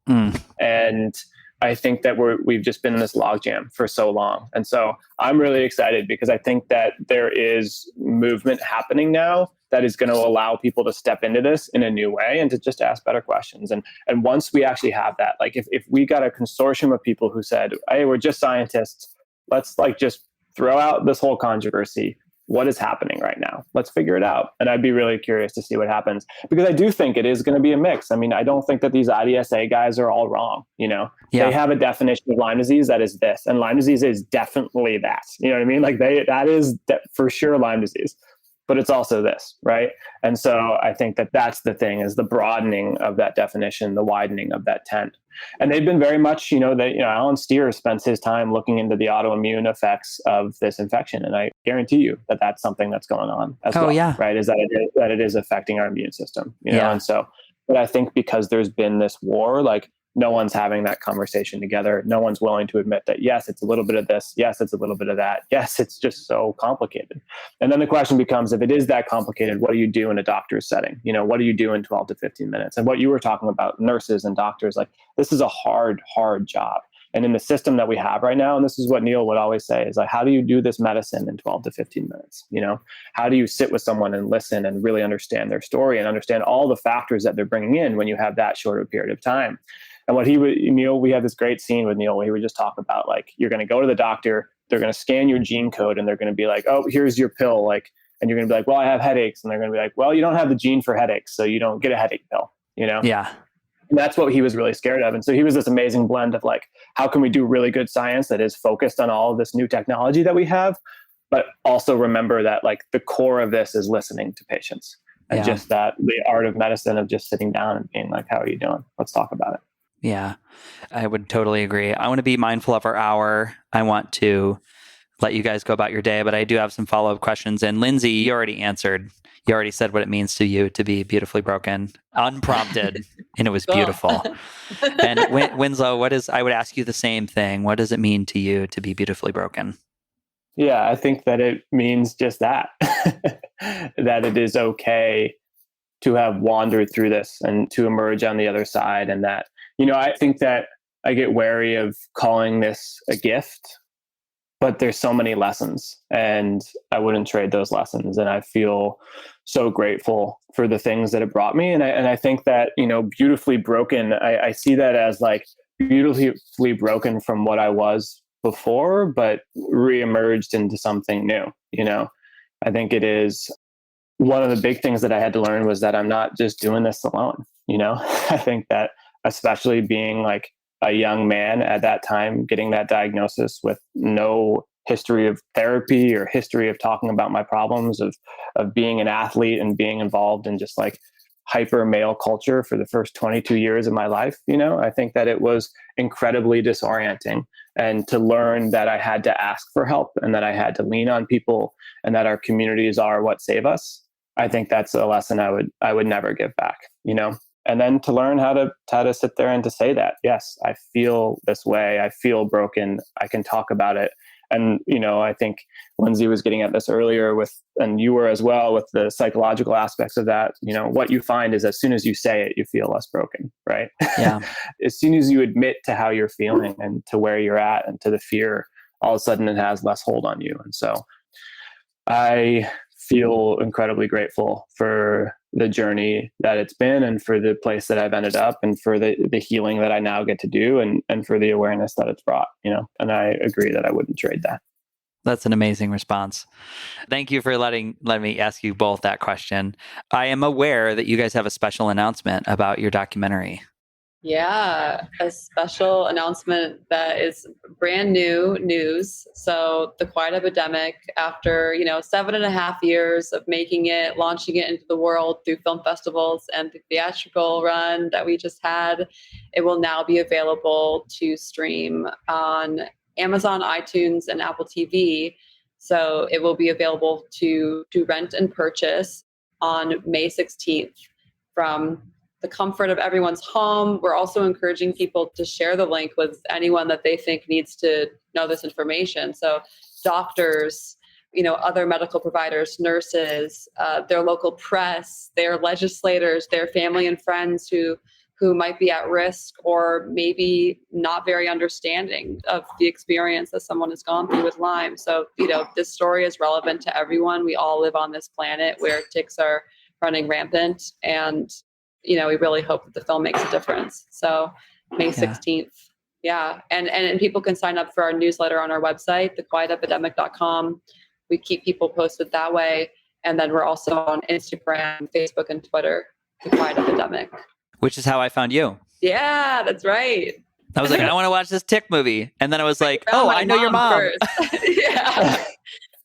[SPEAKER 4] And I think that we've just been in this logjam for so long. And so I'm really excited because I think that there is movement happening now that is going to allow people to step into this in a new way and to just ask better questions. And once we actually have that, like if we got a consortium of people who said, hey, we're just scientists, let's just throw out this whole controversy. What is happening right now? Let's figure it out. And I'd be really curious to see what happens, because I do think it is going to be a mix. I mean, I don't think that these IDSA guys are all wrong. They have a definition of Lyme disease that is this, and Lyme disease is definitely that. You know what I mean? Like that is for sure Lyme disease, but it's also this, right? And so I think that that's the thing, is the broadening of that definition, the widening of that tent. And they've been very much, Alan Steer spends his time looking into the autoimmune effects of this infection. And I guarantee you that that's something that's going on as well, right? Is that it is affecting our immune system, And so, but I think because there's been this war, like no one's having that conversation together. No one's willing to admit that, yes, it's a little bit of this. Yes, it's a little bit of that. Yes, it's just so complicated. And then the question becomes, if it is that complicated, what do you do in a doctor's setting? What do you do in 12 to 15 minutes? And what you were talking about, nurses and doctors, like this is a hard job. And in the system that we have right now, and this is what Neil would always say, is like, how do you do this medicine in 12 to 15 minutes? How do you sit with someone and listen and really understand their story and understand all the factors that they're bringing in when you have that short of a period of time? And Neil, we had this great scene with Neil where he would just talk about, like, you're going to go to the doctor, they're going to scan your gene code, and they're going to be like, oh, here's your pill. Like, and you're going to be like, well, I have headaches. And they're going to be like, well, you don't have the gene for headaches, so you don't get a headache pill,
[SPEAKER 2] Yeah.
[SPEAKER 4] And that's what he was really scared of. And so he was this amazing blend of like, how can we do really good science that is focused on all of this new technology that we have, but also remember that like the core of this is listening to patients and just that the art of medicine of just sitting down and being like, how are you doing? Let's talk about it.
[SPEAKER 2] Yeah, I would totally agree. I want to be mindful of our hour. I want to let you guys go about your day, but I do have some follow-up questions. And Lindsay, you already answered. You already said what it means to you to be beautifully broken, unprompted, and it was beautiful. And Winslow, I would ask you the same thing. What does it mean to you to be beautifully broken?
[SPEAKER 4] Yeah, I think that it means just that, that it is okay to have wandered through this and to emerge on the other side. And that, I think that I get wary of calling this a gift, but there's so many lessons and I wouldn't trade those lessons. And I feel so grateful for the things that it brought me. And I think that, beautifully broken, I see that as like beautifully broken from what I was before, but reemerged into something new. I think it is one of the big things that I had to learn was that I'm not just doing this alone. I think that especially being like a young man at that time, getting that diagnosis with no history of therapy or history of talking about my problems, of being an athlete and being involved in just like hyper male culture for the first 22 years of my life. I think that it was incredibly disorienting, and to learn that I had to ask for help and that I had to lean on people and that our communities are what save us. I think that's a lesson I would never give back, and then to learn how to sit there and to say that, yes, I feel this way. I feel broken. I can talk about it. And, I think Lindsay was getting at this earlier and you were as well, with the psychological aspects of that. What you find is as soon as you say it, you feel less broken, right?
[SPEAKER 2] Yeah.
[SPEAKER 4] As soon as you admit to how you're feeling and to where you're at and to the fear, all of a sudden it has less hold on you. And so I feel incredibly grateful for the journey that it's been and for the place that I've ended up and for the healing that I now get to do and for the awareness that it's brought, and I agree that I wouldn't trade that.
[SPEAKER 2] That's an amazing response. Thank you for letting me ask you both that question. I am aware that you guys have a special announcement about your documentary.
[SPEAKER 3] Yeah, a special announcement that is brand new news. So the Quiet Epidemic, after 7.5 years of making it, launching it into the world through film festivals and the theatrical run that we just had, it will now be available to stream on Amazon, iTunes, and Apple TV. So it will be available to rent and purchase on May 16th from the comfort of everyone's home. We're also encouraging people to share the link with anyone that they think needs to know this information. So doctors, other medical providers, nurses, their local press, their legislators, their family and friends who might be at risk or maybe not very understanding of the experience that someone has gone through with Lyme. So, this story is relevant to everyone. We all live on this planet where ticks are running rampant, and we really hope that the film makes a difference. So May 16th. Yeah. And people can sign up for our newsletter on our website, thequietepidemic.com. We keep people posted that way. And then we're also on Instagram, Facebook, and Twitter, The Quiet Epidemic.
[SPEAKER 2] Which is how I found you.
[SPEAKER 3] Yeah, that's right.
[SPEAKER 2] I was like, I want to watch this tick movie. And then I was like, oh, I know your mom.
[SPEAKER 3] Yeah.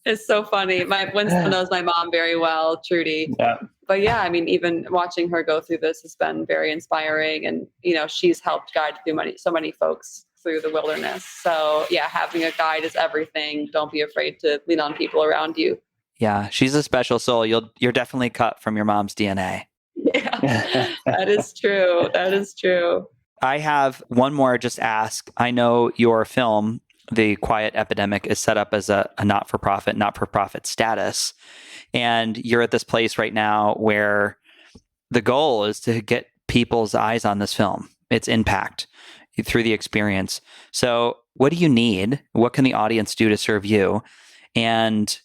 [SPEAKER 3] It's so funny. Winslow knows my mom very well, Trudy.
[SPEAKER 4] Yeah.
[SPEAKER 3] But yeah, even watching her go through this has been very inspiring. And, she's helped guide so many folks through the wilderness. So yeah, having a guide is everything. Don't be afraid to lean on people around you.
[SPEAKER 2] Yeah, she's a special soul. You're definitely cut from your mom's DNA.
[SPEAKER 3] Yeah, that is true. That is true.
[SPEAKER 2] I have one more just ask. I know your film, The Quiet Epidemic, is set up as a not-for-profit status. And you're at this place right now where the goal is to get people's eyes on this film, its impact through the experience. So what do you need? What can the audience do to serve you? And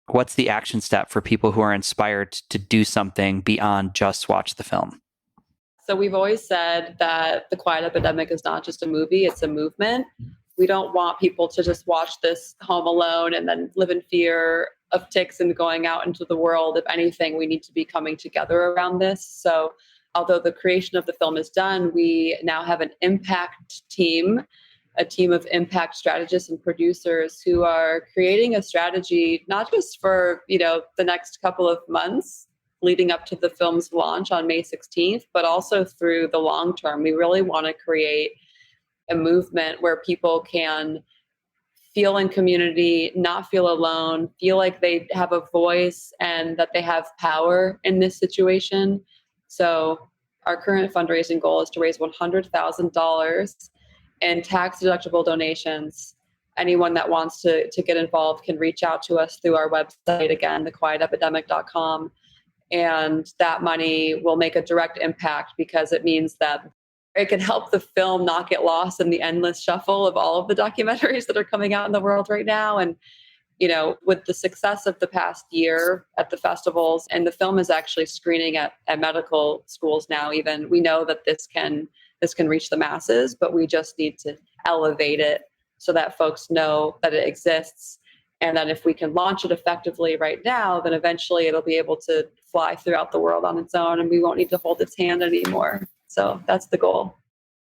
[SPEAKER 2] what's the action step for people who are inspired to do something beyond just watch the film?
[SPEAKER 3] So we've always said that The Quiet Epidemic is not just a movie, it's a movement. We don't want people to just watch this home alone and then live in fear of ticks and going out into the world. If anything, we need to be coming together around this. So although the creation of the film is done, we now have an impact team, a team of impact strategists and producers who are creating a strategy, not just for, the next couple of months leading up to the film's launch on May 16th, but also through the long term. We really want to create a movement where people can feel in community, not feel alone, feel like they have a voice and that they have power in this situation. So our current fundraising goal is to raise $100,000 in tax-deductible donations. Anyone that wants to get involved can reach out to us through our website, again, thequietepidemic.com. And that money will make a direct impact because it means that it can help the film not get lost in the endless shuffle of all of the documentaries that are coming out in the world right now. And, with the success of the past year at the festivals, and the film is actually screening at medical schools now, even, we know that this can reach the masses, but we just need to elevate it so that folks know that it exists. And then if we can launch it effectively right now, then eventually it'll be able to fly throughout the world on its own and we won't need to hold its hand anymore. So that's the goal.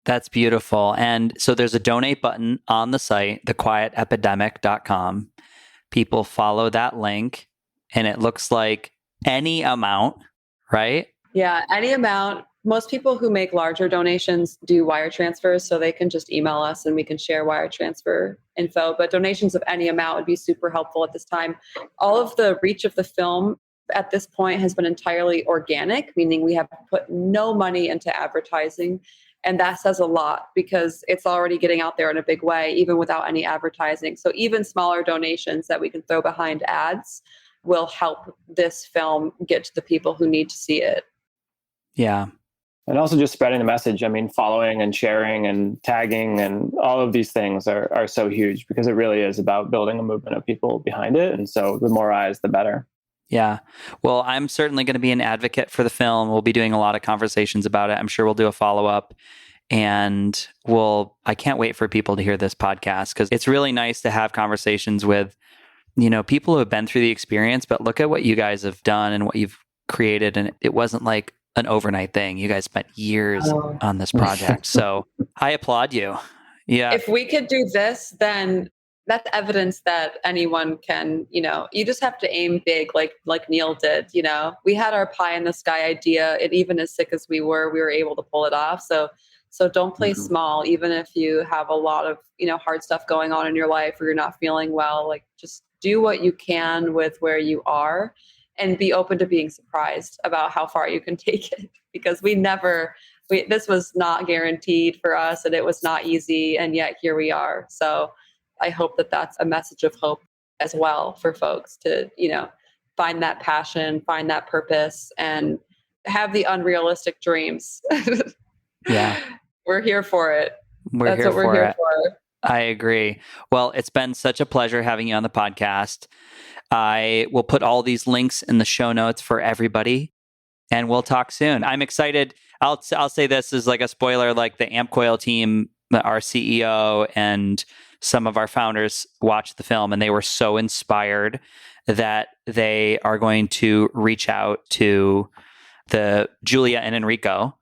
[SPEAKER 2] That's beautiful. And so there's a donate button on the site, thequietepidemic.com. People follow that link and it looks like any amount, right?
[SPEAKER 3] Yeah, any amount. Most people who make larger donations do wire transfers, so they can just email us and we can share wire transfer info. But donations of any amount would be super helpful at this time. All of the reach of the film at this point has been entirely organic, meaning we have put no money into advertising. And that says a lot because it's already getting out there in a big way, even without any advertising. So even smaller donations that we can throw behind ads will help this film get to the people who need to see it.
[SPEAKER 2] Yeah.
[SPEAKER 4] And also just spreading the message. I mean, following and sharing and tagging and all of these things are so huge because it really is about building a movement of people behind it. And so the more eyes, the better.
[SPEAKER 2] Yeah. Well, I'm certainly going to be an advocate for the film. We'll be doing a lot of conversations about it. I'm sure we'll do a follow-up. And I can't wait for people to hear this podcast because it's really nice to have conversations with, people who have been through the experience, but look at what you guys have done and what you've created. And it wasn't like an overnight thing. You guys spent years on this project. So I applaud you. Yeah.
[SPEAKER 3] If we could do this, then that's evidence that anyone can, you just have to aim big like Neil did. We had our pie in the sky idea. And even as sick as we were able to pull it off. So don't play small, even if you have a lot of, hard stuff going on in your life or you're not feeling well, like just do what you can with where you are and be open to being surprised about how far you can take it because this was not guaranteed for us and it was not easy. And yet here we are. So I hope that that's a message of hope as well for folks to, find that passion, find that purpose and have the unrealistic dreams.
[SPEAKER 2] Yeah.
[SPEAKER 3] We're here for it.
[SPEAKER 2] That's what we're here for. I agree. Well, it's been such a pleasure having you on the podcast. I will put all these links in the show notes for everybody and we'll talk soon. I'm excited. I'll say this as like a spoiler, like the AmpCoil team, our CEO and some of our founders watched the film and they were so inspired that they are going to reach out to Julia and Enrico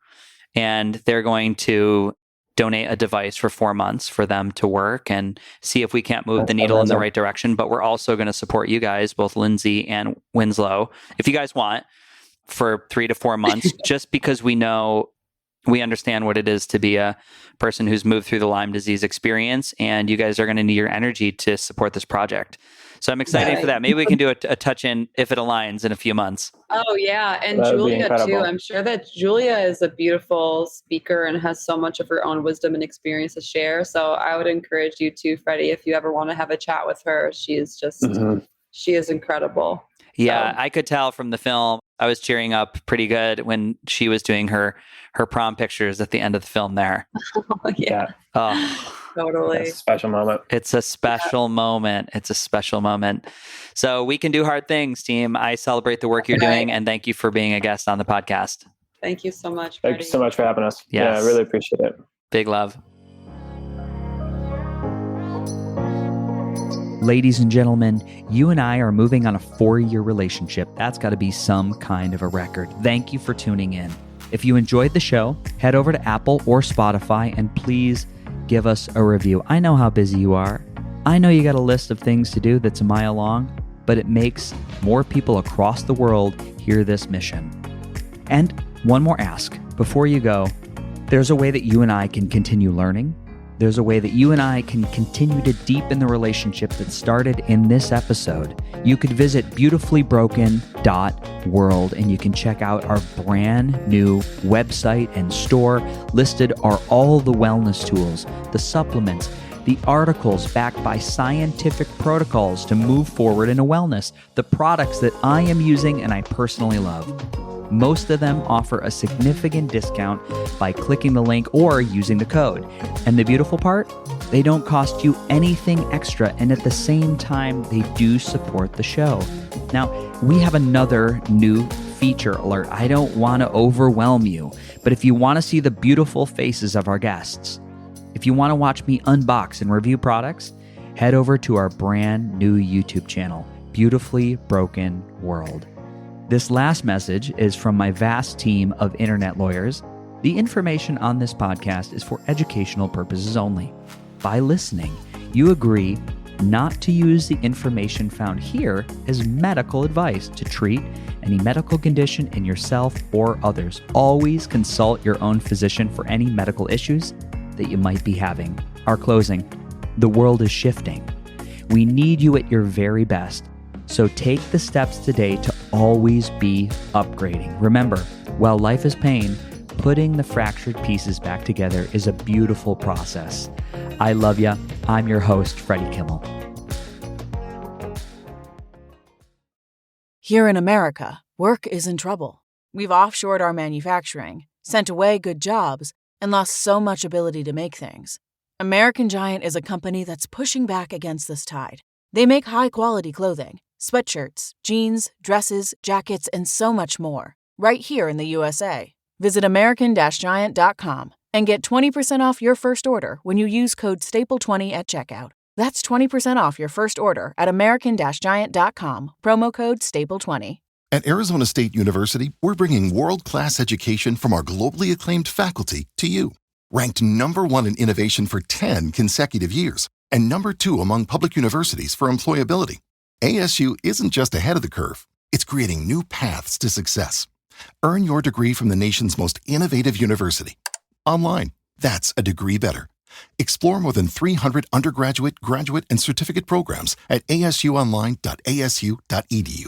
[SPEAKER 2] and they're going to donate a device for 4 months for them to work and see if we can't move the needle in the right direction. But we're also going to support you guys, both Lindsay and Winslow, if you guys want, for 3 to 4 months, just because we understand what it is to be a person who's moved through the Lyme disease experience. And you guys are going to need your energy to support this project. So I'm excited for that. Maybe we can do a touch in if it aligns in a few months.
[SPEAKER 3] Oh yeah, and
[SPEAKER 4] That would be
[SPEAKER 3] Julia
[SPEAKER 4] incredible.
[SPEAKER 3] too. I'm sure that Julia is a beautiful speaker and has so much of her own wisdom and experience to share. So I would encourage you too, Freddie, if you ever want to have a chat with her. She is just she is incredible.
[SPEAKER 2] Yeah,
[SPEAKER 3] So.
[SPEAKER 2] I could tell from the film. I was cheering up pretty good when she was doing her prom pictures at the end of the film there.
[SPEAKER 3] Yeah.
[SPEAKER 2] Oh,
[SPEAKER 3] Totally.
[SPEAKER 4] That's a special moment.
[SPEAKER 2] it's a special moment. It's a special moment. So we can do hard things, team. I celebrate the work you're doing, and thank you for being a guest on the podcast.
[SPEAKER 3] Thank you so much,
[SPEAKER 4] Thank
[SPEAKER 3] Freddie.
[SPEAKER 4] you so much for having us.
[SPEAKER 2] Yes.
[SPEAKER 4] Yeah, I really appreciate it.
[SPEAKER 2] Big love. Ladies and gentlemen, you and I are moving on a 4-year relationship. That's got to be some kind of a record. Thank you for tuning in. If you enjoyed the show, head over to Apple or Spotify and please give us a review. I know how busy you are. I know you got a list of things to do that's a mile long, but it makes more people across the world hear this mission. And one more ask before you go. There's a way that you and I can continue learning. There's a way that you and I can continue to deepen the relationship that started in this episode. You could visit beautifully.broken.world and you can check out our brand new website and store. Listed are all the wellness tools, the supplements, the articles backed by scientific protocols to move forward into wellness, the products that I am using and I personally love. Most of them offer a significant discount by clicking the link or using the code. And the beautiful part? They don't cost you anything extra, and at the same time, they do support the show. Now, we have another new feature alert. I don't want to overwhelm you, but if you want to see the beautiful faces of our guests, if you want to watch me unbox and review products, head over to our brand new YouTube channel, Beautifully Broken World. This last message is from my vast team of internet lawyers. The information on this podcast is for educational purposes only. By listening, you agree not to use the information found here as medical advice to treat any medical condition in yourself or others. Always consult your own physician for any medical issues that you might be having. Our closing. The world is shifting. We need you at your very best. So take the steps today to always be upgrading. Remember, while life is pain, putting the fractured pieces back together is a beautiful process. I love ya. I'm your host, Freddie Kimmel.
[SPEAKER 5] Here in America, work is in trouble. We've offshored our manufacturing, sent away good jobs, and lost so much ability to make things. American Giant is a company that's pushing back against this tide. They make high-quality clothing, sweatshirts, jeans, dresses, jackets, and so much more, right here in the USA. Visit American-Giant.com and get 20% off your first order when you use code STAPLE20 at checkout. That's 20% off your first order at American-Giant.com, promo code STAPLE20.
[SPEAKER 6] At Arizona State University, we're bringing world-class education from our globally acclaimed faculty to you. Ranked #1 in innovation for 10 consecutive years and #2 among public universities for employability. ASU isn't just ahead of the curve, it's creating new paths to success. Earn your degree from the nation's most innovative university. Online, that's a degree better. Explore more than 300 undergraduate, graduate, and certificate programs at asuonline.asu.edu.